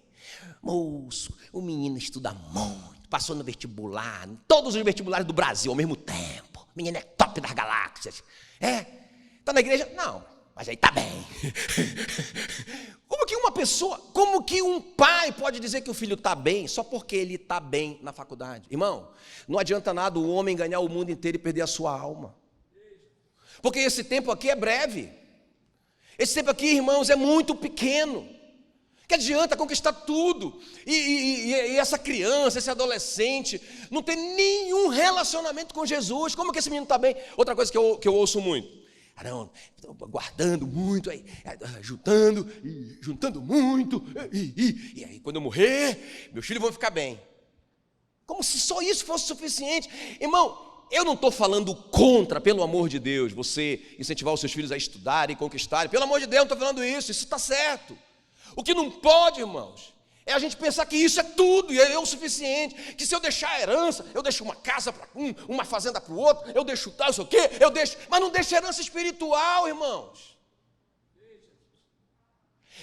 Moço, o menino estuda muito, passou no vestibular, todos os vestibulares do Brasil ao mesmo tempo. O menino é top das galáxias. Está na igreja? Não, mas aí está bem. Como que um pai pode dizer que o filho está bem só porque ele está bem na faculdade? Irmão, não adianta nada o homem ganhar o mundo inteiro e perder a sua alma. Porque esse tempo aqui é breve. Esse tempo aqui, irmãos, é muito pequeno. Que adianta conquistar tudo e essa criança, esse adolescente não tem nenhum relacionamento com Jesus. Como que esse menino está bem? Outra coisa que eu ouço muito: não, estou guardando muito, juntando muito, e aí quando eu morrer, meus filhos vão ficar bem. Como se só isso fosse suficiente. Irmão, eu não estou falando contra, pelo amor de Deus, você incentivar os seus filhos a estudarem e conquistarem. Pelo amor de Deus, não estou falando isso está certo. O que não pode, irmãos, é a gente pensar que isso é tudo e é o suficiente. Que se eu deixar a herança, eu deixo uma casa para um, uma fazenda para o outro, eu deixo tal, não sei o quê, mas não deixo herança espiritual, irmãos.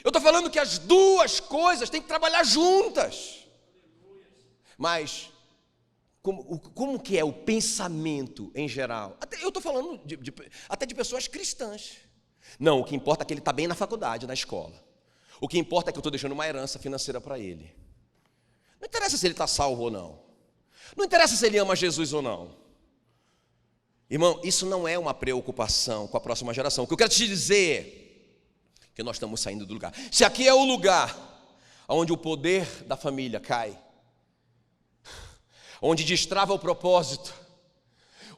Eu estou falando que as duas coisas têm que trabalhar juntas. Mas como que é o pensamento em geral? Eu estou falando até de pessoas cristãs. Não, o que importa é que ele está bem na faculdade, na escola. O que importa é que eu estou deixando uma herança financeira para ele. Não interessa se ele está salvo ou não. Não interessa se ele ama Jesus ou não. Irmão, isso não é uma preocupação com a próxima geração. O que eu quero te dizer é que nós estamos saindo do lugar. Se aqui é o lugar onde o poder da família cai, onde destrava o propósito,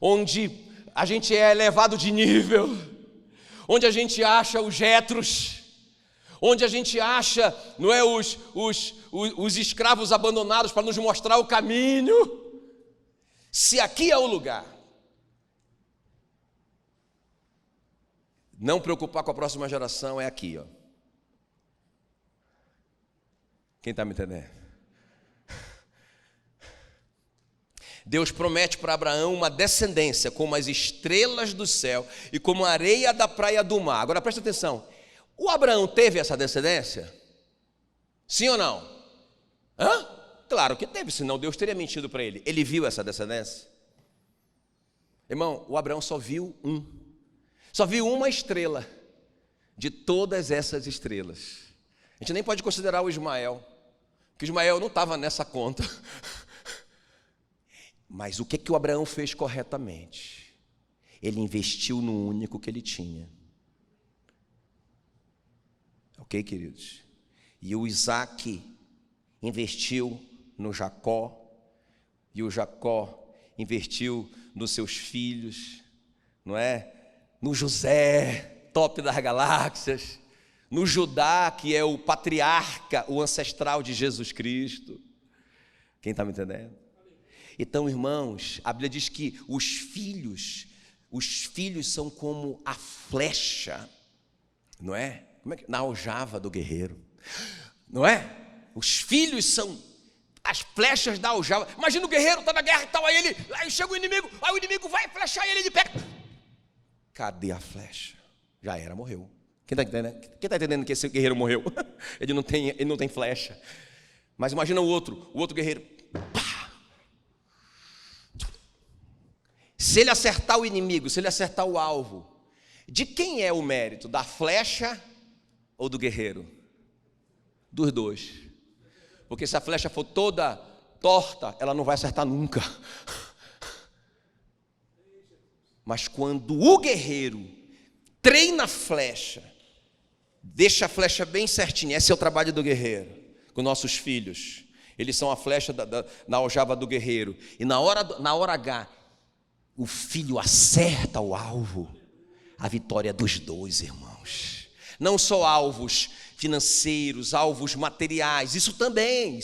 onde a gente é elevado de nível, onde a gente acha os Jetros, onde a gente acha, não é, os escravos abandonados para nos mostrar o caminho. Se aqui é o lugar, não preocupar com a próxima geração é aqui, ó. Quem está me entendendo? Deus promete para Abraão uma descendência como as estrelas do céu e como a areia da praia do mar. Agora presta atenção, o Abraão teve essa descendência? Sim ou não? Hã? Claro que teve, senão Deus teria mentido para ele. Ele viu essa descendência? Irmão, o Abraão só viu uma estrela de todas essas estrelas. A gente nem pode considerar o Ismael, porque o Ismael não estava nessa conta. Mas o que o Abraão fez corretamente? Ele investiu no único que ele tinha. Ok, queridos? E o Isaac investiu no Jacó, e o Jacó investiu nos seus filhos, não é? No José, top das galáxias, no Judá, que é o patriarca, o ancestral de Jesus Cristo. Quem está me entendendo? Então, irmãos, a Bíblia diz que os filhos são como a flecha, não é? Na aljava do guerreiro, não é? Os filhos são as flechas da aljava. Imagina o guerreiro está na guerra e tal, aí chega o inimigo vai flechar ele pega. Cadê a flecha? Já era, morreu. Quem está entendendo que esse guerreiro morreu? Ele não tem flecha. Mas imagina o outro guerreiro. Pá! Se ele acertar o inimigo, se ele acertar o alvo, de quem é o mérito? Da flecha ou do guerreiro? Dos dois. Porque se a flecha for toda torta, ela não vai acertar nunca. Mas quando o guerreiro treina a flecha, deixa a flecha bem certinha, esse é o trabalho do guerreiro, com nossos filhos. Eles são a flecha na aljava do guerreiro. E na hora H, o filho acerta o alvo. A vitória dos dois, irmãos. Não só alvos financeiros, alvos materiais, isso também,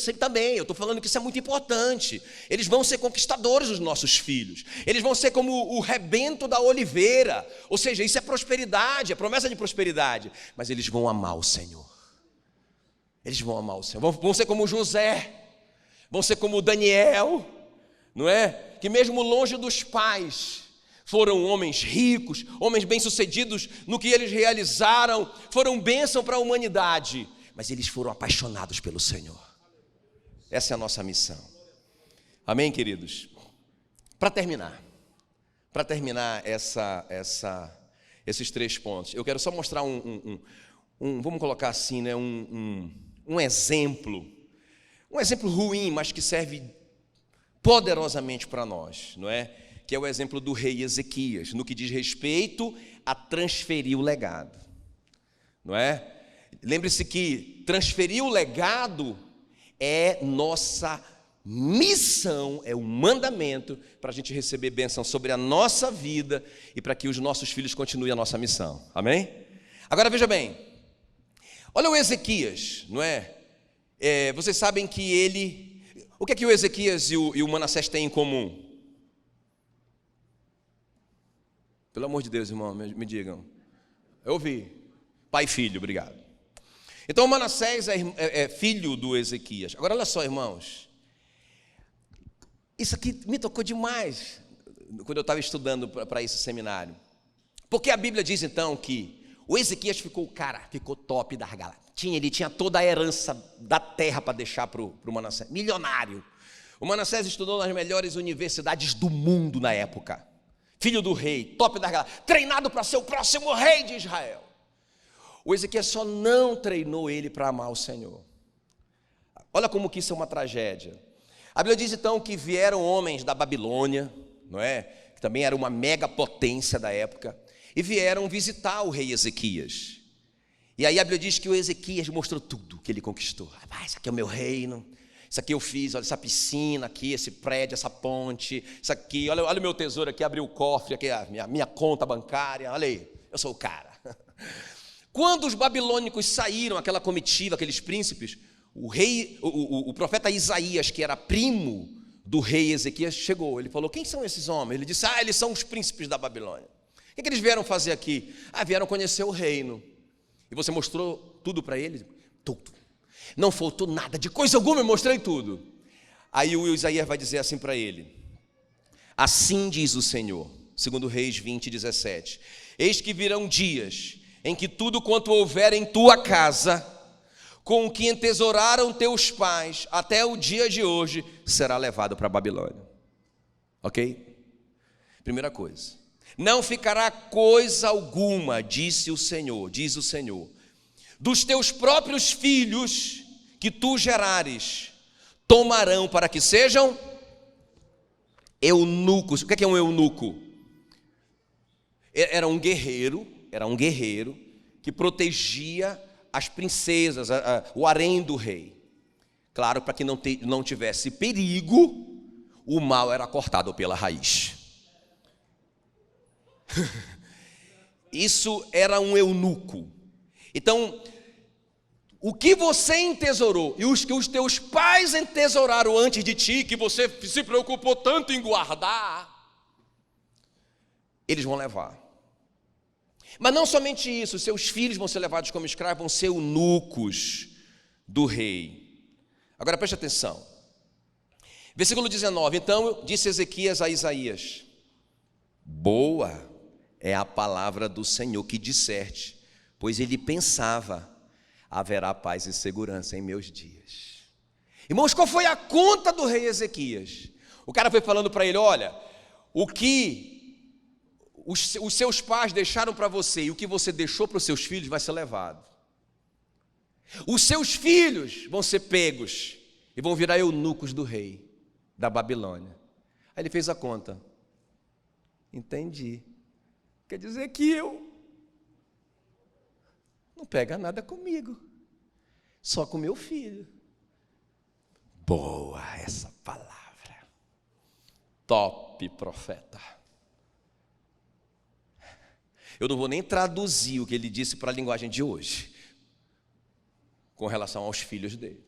eu estou falando que isso é muito importante. Eles vão ser conquistadores, os nossos filhos. Eles vão ser como o rebento da oliveira, ou seja, isso é prosperidade, é promessa de prosperidade. Mas eles vão amar o Senhor. Eles vão amar o Senhor, vão ser como José, vão ser como Daniel, não é? Que mesmo longe dos pais, foram homens ricos, homens bem-sucedidos no que eles realizaram, foram bênção para a humanidade, mas eles foram apaixonados pelo Senhor. Essa é a nossa missão. Amém, queridos? Para terminar esses 3 pontos, eu quero só mostrar vamos colocar assim, né, um exemplo ruim, mas que serve poderosamente para nós, não é? Que é o exemplo do rei Ezequias, no que diz respeito a transferir o legado, não é? Lembre-se que transferir o legado é nossa missão, é um mandamento para a gente receber bênção sobre a nossa vida e para que os nossos filhos continuem a nossa missão, amém? Agora veja bem, olha o Ezequias, não é? Vocês sabem que o que é que o Ezequias e o Manassés têm em comum? Pelo amor de Deus, irmão, me digam. Eu ouvi. Pai e filho, obrigado. Então, o Manassés é filho do Ezequias. Agora, olha só, irmãos. Isso aqui me tocou demais quando eu estava estudando para esse seminário. Porque a Bíblia diz, então, que o Ezequias ficou top da galáxia. Ele tinha toda a herança da terra para deixar para o Manassés. Milionário. O Manassés estudou nas melhores universidades do mundo na época. Filho do rei, top da galáxia, treinado para ser o próximo rei de Israel. O Ezequias só não treinou ele para amar o Senhor. Olha como que isso é uma tragédia. A Bíblia diz então que vieram homens da Babilônia, não é? Que também era uma mega potência da época, e vieram visitar o rei Ezequias. E aí a Bíblia diz que o Ezequias mostrou tudo que ele conquistou. Isso aqui é o meu reino, isso aqui eu fiz, olha essa piscina aqui, esse prédio, essa ponte, isso aqui, olha o meu tesouro aqui, abri o cofre, aqui a minha conta bancária, olha aí, eu sou o cara. Quando os babilônicos saíram, aquela comitiva, aqueles príncipes, o profeta Isaías, que era primo do rei Ezequias, chegou. Ele falou: quem são esses homens? Ele disse: eles são os príncipes da Babilônia. O que eles vieram fazer aqui? Vieram conhecer o reino. E você mostrou tudo para eles? Tudo. Não faltou nada, de coisa alguma eu mostrei tudo. Aí o Isaías vai dizer assim para ele: assim diz o Senhor, segundo Reis 20:17: eis que virão dias em que tudo quanto houver em tua casa, com o que entesouraram teus pais até o dia de hoje, será levado para a Babilônia. Ok? Primeira coisa, não ficará coisa alguma, diz o Senhor, dos teus próprios filhos que tu gerares, tomarão para que sejam eunucos. O que é um eunuco? Era um guerreiro que protegia as princesas, o harém do rei. Claro, para que não tivesse perigo, o mal era cortado pela raiz. Isso era um eunuco. Então, o que você entesourou e os que os teus pais entesouraram antes de ti, que você se preocupou tanto em guardar, eles vão levar. Mas não somente isso, seus filhos vão ser levados como escravos, vão ser eunucos do rei. Agora preste atenção. Versículo 19: então disse Ezequias a Isaías: boa é a palavra do Senhor que disserte, pois ele pensava: haverá paz e segurança em meus dias. Irmãos, qual foi a conta do rei Ezequias? O cara foi falando para ele: olha, o que os seus pais deixaram para você e o que você deixou para os seus filhos vai ser levado. Os seus filhos vão ser pegos e vão virar eunucos do rei da Babilônia. Aí ele fez a conta. Entendi. Quer dizer que eu não pega nada comigo, só com meu filho. Boa essa palavra. Top, profeta. Eu não vou nem traduzir o que ele disse para a linguagem de hoje, com relação aos filhos dele.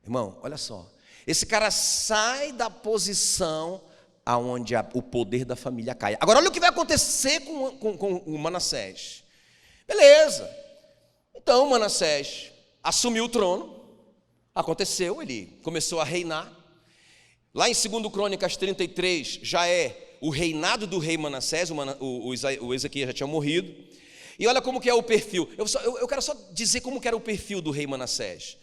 Irmão, olha só. Esse cara sai da posição aonde o poder da família cai. Agora olha o que vai acontecer com o Manassés. Beleza. Então Manassés assumiu o trono. Aconteceu, ele começou a reinar. Lá em 2 Crônicas 33 já é o reinado do rei Manassés. O Ezequias já tinha morrido. E olha como que é o perfil. Eu quero só dizer como que era o perfil do rei Manassés.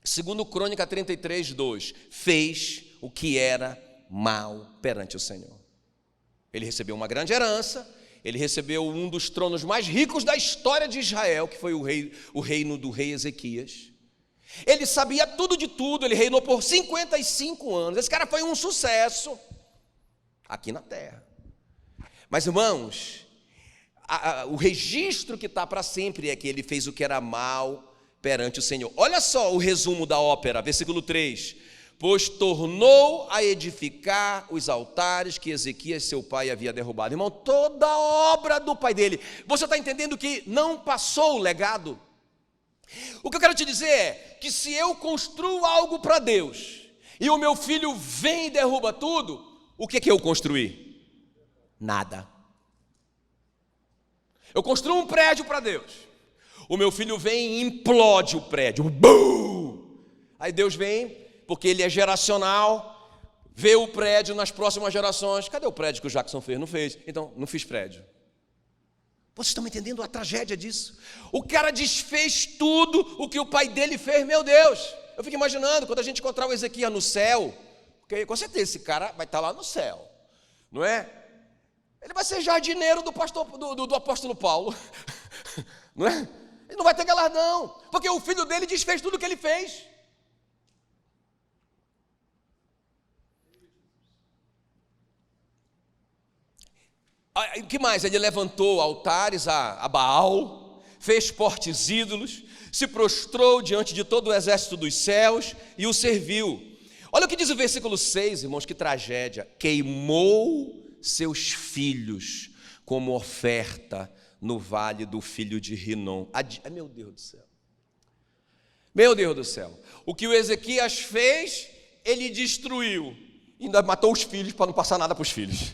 2 Crônica 33, 2: fez o que era mal perante o Senhor. Ele recebeu uma grande herança, ele recebeu um dos tronos mais ricos da história de Israel, que foi o reino do rei Ezequias. Ele sabia tudo de tudo, ele reinou por 55 anos. Esse cara foi um sucesso aqui na terra. Mas, irmãos, o registro que está para sempre é que ele fez o que era mal perante o Senhor. Olha só o resumo da ópera, versículo 3: pois tornou a edificar os altares que Ezequias, seu pai, havia derrubado. Irmão, toda a obra do pai dele. Você está entendendo que não passou o legado? O que eu quero te dizer é que se eu construo algo para Deus e o meu filho vem e derruba tudo, o que eu construí? Nada. Eu construo um prédio para Deus, o meu filho vem e implode o prédio. Bum! Aí Deus vem, porque ele é geracional, vê o prédio nas próximas gerações. Cadê o prédio que o Jackson fez? Não fez. Então, não fiz prédio. Vocês estão entendendo a tragédia disso? O cara desfez tudo o que o pai dele fez. Meu Deus, eu fico imaginando quando a gente encontrar o Ezequias no céu, porque com certeza esse cara vai estar lá no céu, não é? Ele vai ser jardineiro do apóstolo Paulo, não é? Ele não vai ter galardão, porque o filho dele desfez tudo o que ele fez. O que mais? Ele levantou altares a Baal, fez fortes ídolos, se prostrou diante de todo o exército dos céus e o serviu. Olha o que diz o versículo 6, irmãos, que tragédia. Queimou seus filhos como oferta no vale do filho de Rinom. Meu Deus do céu. Meu Deus do céu. O que o Ezequias fez, ele destruiu. Ainda matou os filhos para não passar nada para os filhos.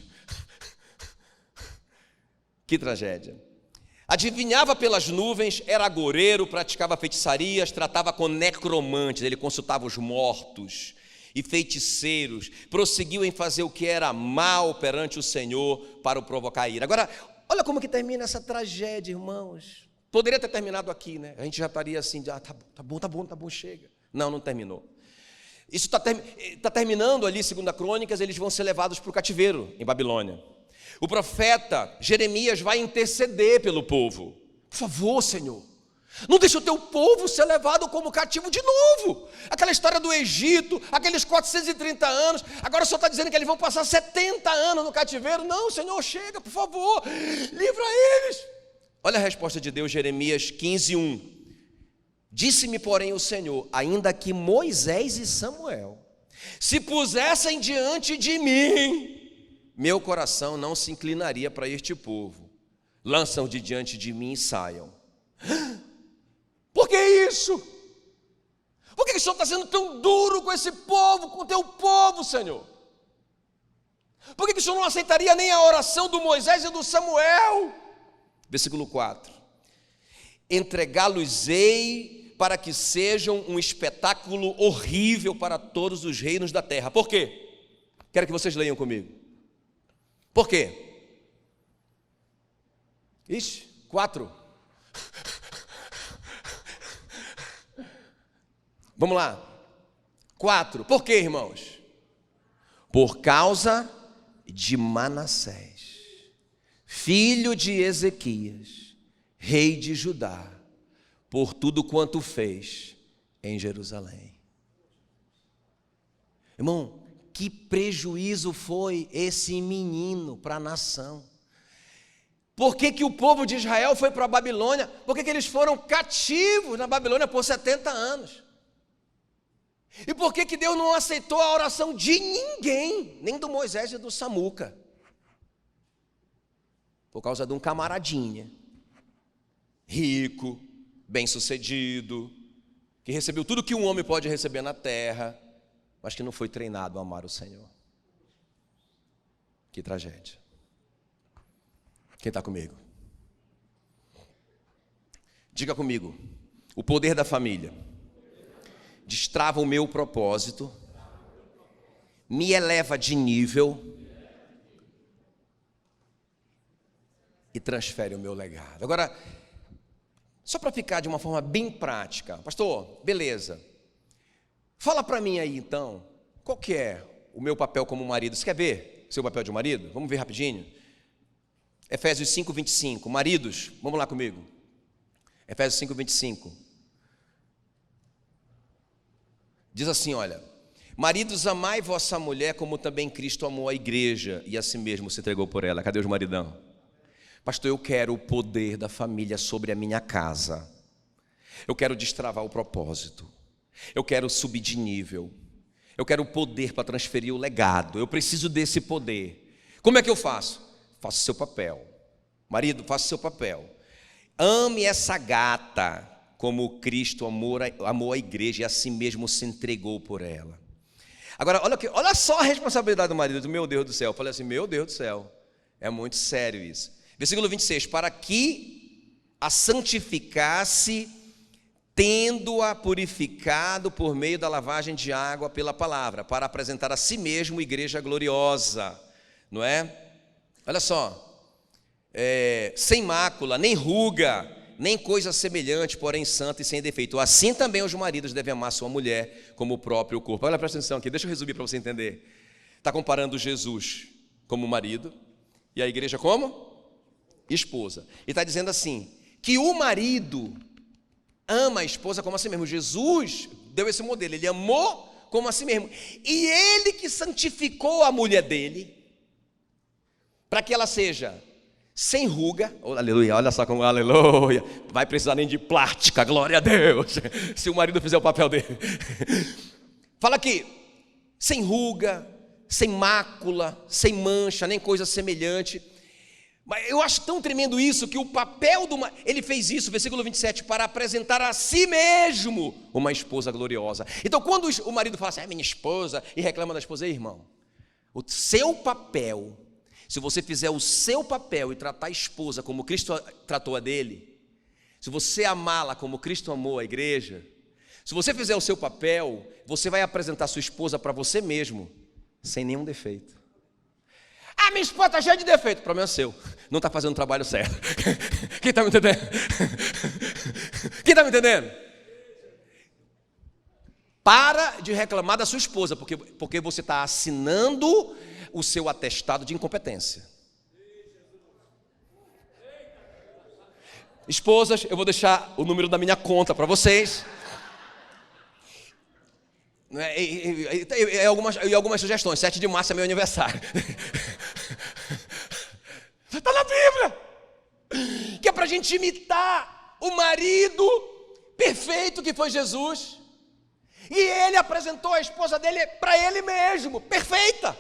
Que tragédia. Adivinhava pelas nuvens, era agoureiro, praticava feitiçarias, tratava com necromantes, ele consultava os mortos e feiticeiros, prosseguiu em fazer o que era mal perante o Senhor para o provocar ira. Agora, olha como que termina essa tragédia, irmãos. Poderia ter terminado aqui, né? A gente já estaria assim, tá bom, chega. Não terminou. Isso está terminando ali, segundo a Crônicas, eles vão ser levados para o cativeiro em Babilônia. O profeta Jeremias vai interceder pelo povo. Por favor, Senhor, não deixe o teu povo ser levado como cativo de novo. Aquela história do Egito, aqueles 430 anos, agora o Senhor está dizendo que eles vão passar 70 anos no cativeiro. Não, Senhor, chega, por favor, livra eles. Olha a resposta de Deus, Jeremias 15:1. Disse-me, porém, o Senhor, ainda que Moisés e Samuel se pusessem diante de mim, meu coração não se inclinaria para este povo. Lançam de diante de mim e saiam. Por que isso? Por que o Senhor está sendo tão duro com esse povo, com o teu povo, Senhor? Por que o Senhor não aceitaria nem a oração do Moisés e do Samuel? Versículo 4. Entregá-los-ei para que sejam um espetáculo horrível para todos os reinos da terra. Por quê? Quero que vocês leiam comigo. Por quê? 4. Vamos lá. 4. Por quê, irmãos? Por causa de Manassés, filho de Ezequias, rei de Judá, por tudo quanto fez em Jerusalém. Irmão, que prejuízo foi esse menino para a nação? Por que o povo de Israel foi para a Babilônia? Por que eles foram cativos na Babilônia por 70 anos? E por que Deus não aceitou a oração de ninguém, nem do Moisés e do Samuca? Por causa de um camaradinha, rico, bem-sucedido, que recebeu tudo que um homem pode receber na terra, mas que não foi treinado a amar o Senhor. Que tragédia. Quem está comigo? Diga comigo. O poder da família destrava o meu propósito, me eleva de nível e transfere o meu legado. Agora, só para ficar de uma forma bem prática, pastor, beleza. Fala para mim aí então, qual que é o meu papel como marido? Você quer ver seu papel de marido? Vamos ver rapidinho. Efésios 5:25. Maridos, vamos lá comigo. Efésios 5:25. Diz assim, olha: maridos, amai vossa mulher como também Cristo amou a igreja e a si mesmo se entregou por ela. Cadê os maridão? Pastor, eu quero o poder da família sobre a minha casa. Eu quero destravar o propósito. Eu quero subir de nível. Eu quero o poder para transferir o legado. Eu preciso desse poder. Como é que eu faço? Faça o seu papel. Marido, faça o seu papel. Ame essa gata como Cristo amou a igreja e a si mesmo se entregou por ela. Agora, olha só a responsabilidade do marido. Meu Deus do céu. Eu falei assim, meu Deus do céu. É muito sério isso. Versículo 26. Para que a santificasse, tendo-a purificado por meio da lavagem de água pela palavra, para apresentar a si mesmo igreja gloriosa. Não é? Olha só. Sem mácula, nem ruga, nem coisa semelhante, porém santa e sem defeito. Assim também os maridos devem amar sua mulher como o próprio corpo. Olha, presta atenção aqui, deixa eu resumir para você entender. Está comparando Jesus como marido e a igreja como esposa. E está dizendo assim, que o marido ama a esposa como a si mesmo. Jesus deu esse modelo, ele amou como a si mesmo. E ele que santificou a mulher dele, para que ela seja sem ruga, oh, aleluia, olha só como aleluia, vai precisar nem de plástica, glória a Deus, se o marido fizer o papel dele. Fala aqui, sem ruga, sem mácula, sem mancha, nem coisa semelhante. Mas eu acho tão tremendo isso, que o papel ele fez isso, versículo 27, para apresentar a si mesmo uma esposa gloriosa. Então quando o marido fala assim, minha esposa, e reclama da esposa, irmão, o seu papel, se você fizer o seu papel e tratar a esposa como Cristo tratou a dele, se você amá-la como Cristo amou a igreja, se você fizer o seu papel, você vai apresentar sua esposa para você mesmo, sem nenhum defeito. Minha esposa está cheia de defeito, o problema é seu, não está fazendo o trabalho certo. Quem está me entendendo? Quem está me entendendo? Para de reclamar da sua esposa, porque você está assinando o seu atestado de incompetência. Esposas, eu vou deixar o número da minha conta para vocês. E algumas sugestões. 7 de março é meu aniversário. Está na Bíblia. Que é para a gente imitar o marido perfeito que foi Jesus. E ele apresentou a esposa dele para ele mesmo, perfeita.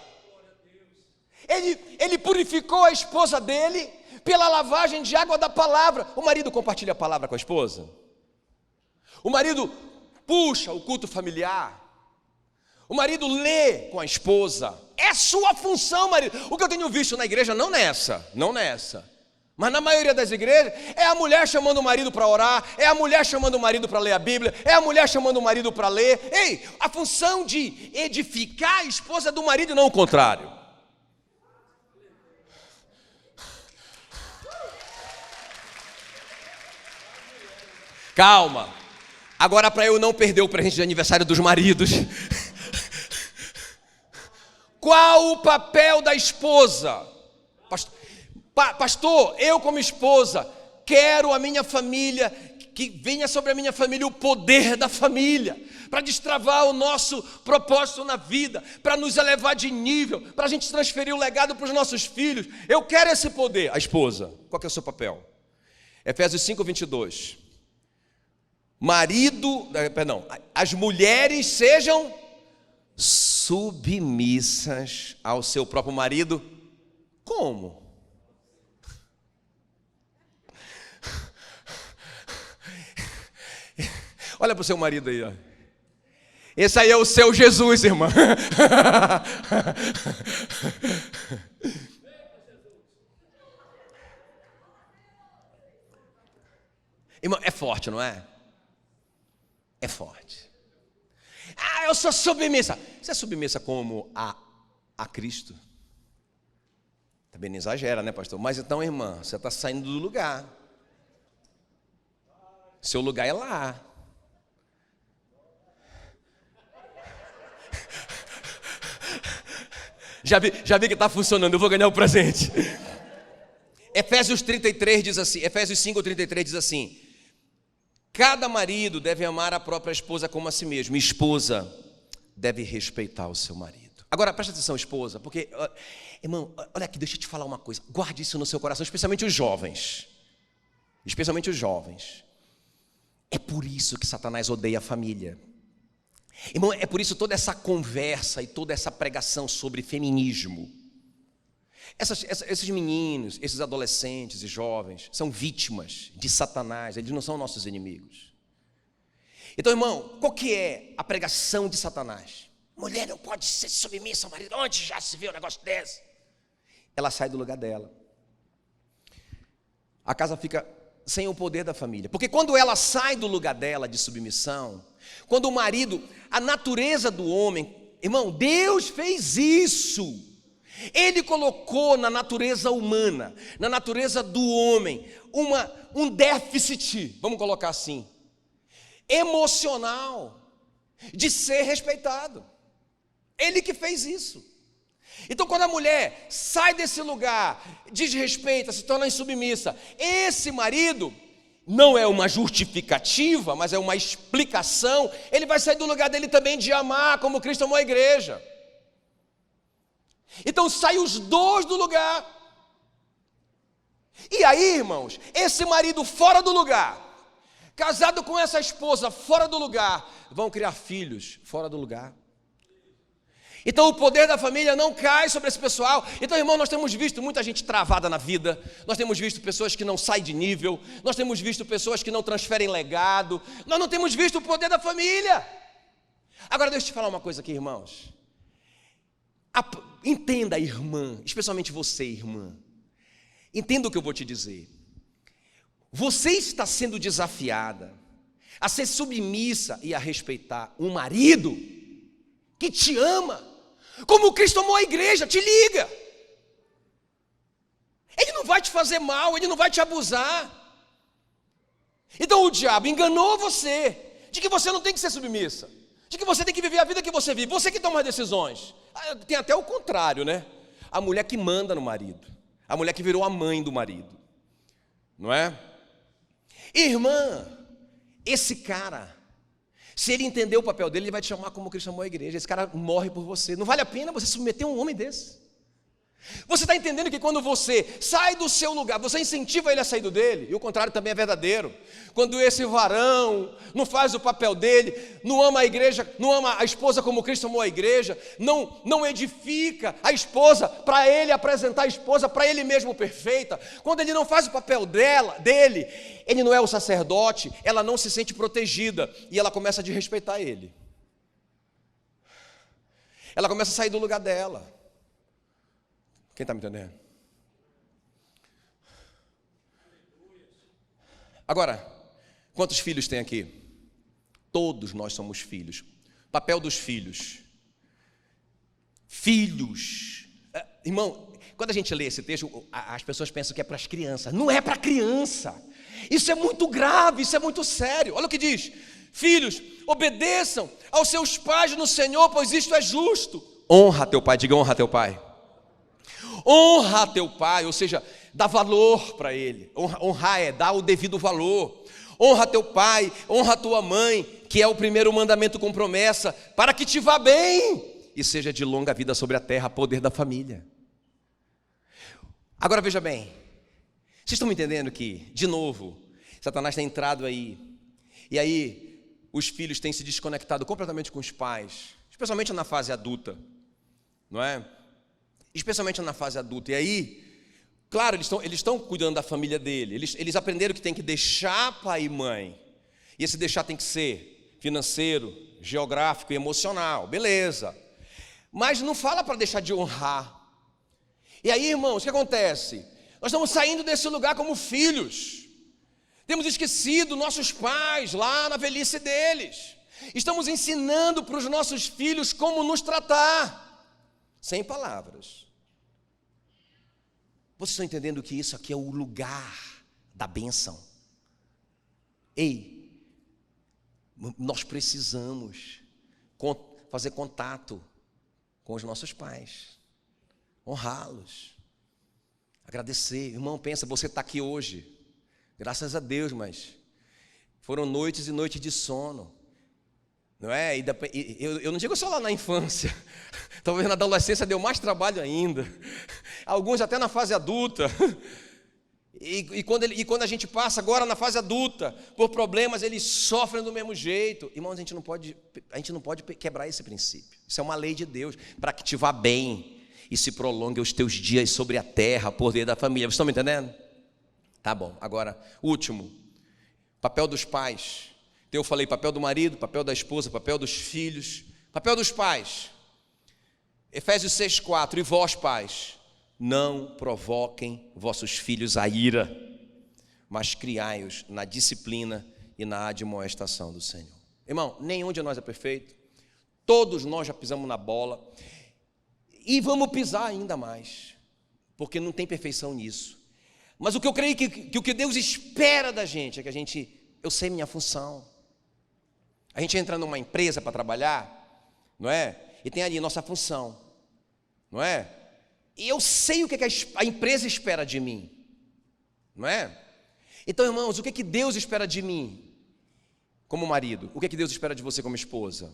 Ele purificou a esposa dele pela lavagem de água da palavra. O marido compartilha a palavra com a esposa. O marido puxa o culto familiar. O marido lê com a esposa. É sua função, marido. O que eu tenho visto na igreja, não nessa, mas na maioria das igrejas, é a mulher chamando o marido para orar, é a mulher chamando o marido para ler a Bíblia, é a mulher chamando o marido para ler. Ei, a função de edificar a esposa do marido, não o contrário. Calma. Agora, para eu não perder o presente de aniversário dos maridos, qual o papel da esposa? Pastor, eu como esposa quero a minha família, que venha sobre a minha família o poder da família, para destravar o nosso propósito na vida, para nos elevar de nível, para a gente transferir o legado para os nossos filhos. Eu quero esse poder. A esposa, qual que é o seu papel? Efésios 5:22. As mulheres sejam submissas ao seu próprio marido. Como? Olha para o seu marido aí, ó. Esse aí é o seu Jesus, irmã. Irmão, é forte, não é? É forte. Eu sou submissa. Você é submissa como a Cristo? Também não exagera, né, pastor? Mas então, irmã, você está saindo do lugar. Seu lugar é lá. Já vi que está funcionando, eu vou ganhar o presente. Efésios 33 diz assim, Efésios 5:33 diz assim: cada marido deve amar a própria esposa como a si mesmo. E esposa deve respeitar o seu marido. Agora, presta atenção, esposa, porque, irmão, olha aqui, deixa eu te falar uma coisa. Guarde isso no seu coração, especialmente os jovens. Especialmente os jovens. É por isso que Satanás odeia a família. Irmão, é por isso toda essa conversa e toda essa pregação sobre feminismo. Esses meninos, esses adolescentes e jovens são vítimas de Satanás, eles não são nossos inimigos. Então, irmão, qual que é a pregação de Satanás? Mulher não pode ser submissa ao marido. Onde já se viu um negócio desse? Ela sai do lugar dela. A casa fica sem o poder da família. Porque quando ela sai do lugar dela de submissão, quando o marido, a natureza do homem, irmão, Deus fez isso. Ele colocou na natureza humana, na natureza do homem, um déficit, vamos colocar assim, emocional, de ser respeitado. Ele que fez isso. Então, quando a mulher sai desse lugar, desrespeita, se torna insubmissa, esse marido não é uma justificativa, mas é uma explicação. Ele vai sair do lugar dele também de amar, como Cristo amou a igreja. Então, sai os dois do lugar. E aí, irmãos, esse marido fora do lugar, casado com essa esposa fora do lugar, vão criar filhos fora do lugar. Então o poder da família não cai sobre esse pessoal. Então, irmão, nós temos visto muita gente travada na vida, nós temos visto pessoas que não saem de nível, nós temos visto pessoas que não transferem legado, nós não temos visto o poder da família. Agora deixa eu te falar uma coisa aqui, irmãos. Entenda, irmã, especialmente você, irmã, entenda o que eu vou te dizer. Você está sendo desafiada a ser submissa e a respeitar um marido que te ama, como Cristo amou a igreja. Te liga, ele não vai te fazer mal, ele não vai te abusar. Então o diabo enganou você, de que você não tem que ser submissa, de que você tem que viver a vida que você vive, você que toma as decisões. Tem até o contrário, né? A mulher que manda no marido, a mulher que virou a mãe do marido, não é? Irmã, esse cara, se ele entender o papel dele, ele vai te chamar como Cristo chamou a igreja. Esse cara morre por você. Não vale a pena você submeter um homem desse. Você está entendendo que quando você sai do seu lugar, você incentiva ele a sair do dele, e o contrário também é verdadeiro. Quando esse varão não faz o papel dele, não ama a igreja, não ama a esposa como Cristo amou a igreja, não edifica a esposa para ele apresentar a esposa para ele mesmo perfeita, quando ele não faz o papel dele, ele não é o sacerdote, ela não se sente protegida e ela começa a desrespeitar ele. Ela começa a sair do lugar dela. Quem está me entendendo? Agora, quantos filhos tem aqui? Todos nós somos filhos. Papel dos filhos. Filhos. Irmão, quando a gente lê esse texto, as pessoas pensam que é para as crianças. Não é para criança. Isso é muito grave, isso é muito sério. Olha o que diz: filhos, obedeçam aos seus pais no Senhor, pois isto é justo. Honra teu pai, diga honra teu pai. Honra teu pai, ou seja, dá valor para ele. Honrar é dar o devido valor. Honra teu pai, honra tua mãe, que é o primeiro mandamento com promessa, para que te vá bem e seja de longa vida sobre a terra, poder da família. Agora veja bem, vocês estão me entendendo que, de novo, Satanás tem entrado aí, e aí os filhos têm se desconectado completamente com os pais, especialmente na fase adulta, não é? Especialmente na fase adulta. E aí, claro, eles estão cuidando da família dele. Eles aprenderam que tem que deixar pai e mãe. E esse deixar tem que ser financeiro, geográfico e emocional. Beleza. Mas não fala para deixar de honrar. E aí, irmãos, o que acontece? Nós estamos saindo desse lugar como filhos. Temos esquecido nossos pais lá na velhice deles. Estamos ensinando para os nossos filhos como nos tratar. Sem palavras. Vocês estão entendendo que isso aqui é o lugar da bênção? Ei, nós precisamos fazer contato com os nossos pais, honrá-los, agradecer. Irmão, pensa, você está aqui hoje, graças a Deus, mas foram noites e noites de sono, não é? Eu não digo só lá na infância, talvez na adolescência deu mais trabalho ainda, alguns até na fase adulta, e quando a gente passa agora na fase adulta, por problemas, eles sofrem do mesmo jeito. Irmãos, a gente não pode quebrar esse princípio, isso é uma lei de Deus, para que te vá bem, e se prolongue os teus dias sobre a terra, poder da família. Vocês estão me entendendo? Tá bom, agora, último, papel dos pais. Então eu falei papel do marido, papel da esposa, papel dos filhos, papel dos pais. Efésios 6,4, e vós pais, não provoquem vossos filhos a ira, mas criai-os na disciplina e na admoestação do Senhor. Irmão, nenhum de nós é perfeito, todos nós já pisamos na bola, e vamos pisar ainda mais, porque não tem perfeição nisso. Mas o que eu creio que o que Deus espera da gente é que eu sei minha função. A gente entra numa empresa para trabalhar, não é? E tem ali nossa função, não é? E eu sei o que a empresa espera de mim, não é? Então, irmãos, o que Deus espera de mim como marido? O que Deus espera de você como esposa?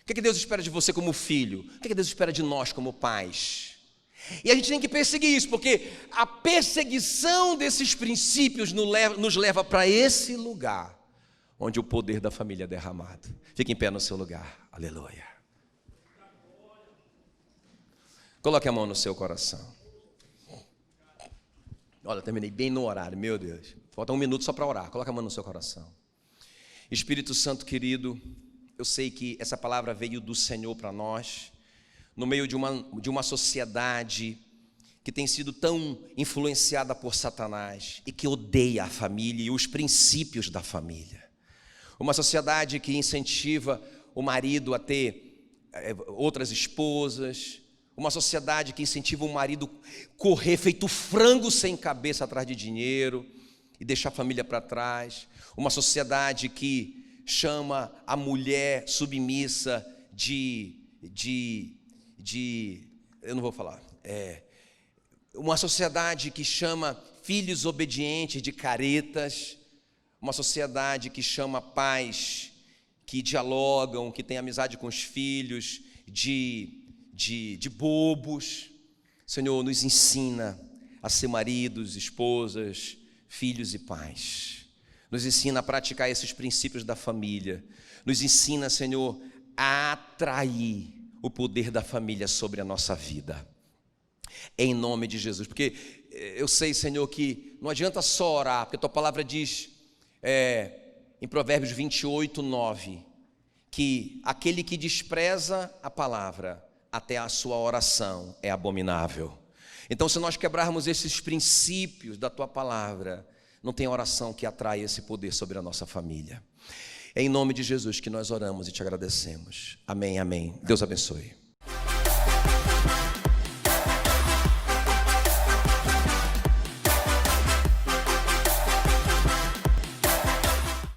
O que Deus espera de você como filho? O que Deus espera de nós como pais? E a gente tem que perseguir isso, porque a perseguição desses princípios nos leva para esse lugar onde o poder da família é derramado. Fique em pé no seu lugar. Aleluia. Coloque a mão no seu coração. Olha, terminei bem no horário, meu Deus. Falta 1 minuto só para orar. Coloque a mão no seu coração. Espírito Santo querido, eu sei que essa palavra veio do Senhor para nós, no meio de uma sociedade que tem sido tão influenciada por Satanás e que odeia a família e os princípios da família. Uma sociedade que incentiva o marido a ter outras esposas, uma sociedade que incentiva o marido a correr feito frango sem cabeça atrás de dinheiro e deixar a família para trás, uma sociedade que chama a mulher submissa eu não vou falar, uma sociedade que chama filhos obedientes de caretas, uma sociedade que chama pais que dialogam, que têm amizade com os filhos, de bobos. Senhor, nos ensina a ser maridos, esposas, filhos e pais. Nos ensina a praticar esses princípios da família. Nos ensina, Senhor, a atrair o poder da família sobre a nossa vida. Em nome de Jesus. Porque eu sei, Senhor, que não adianta só orar, porque a tua palavra diz em Provérbios 28, 9, que aquele que despreza a palavra, até a sua oração é abominável. Então, se nós quebrarmos esses princípios da tua palavra, não tem oração que atrai esse poder sobre a nossa família. É em nome de Jesus que nós oramos e te agradecemos. Amém, amém. Deus abençoe.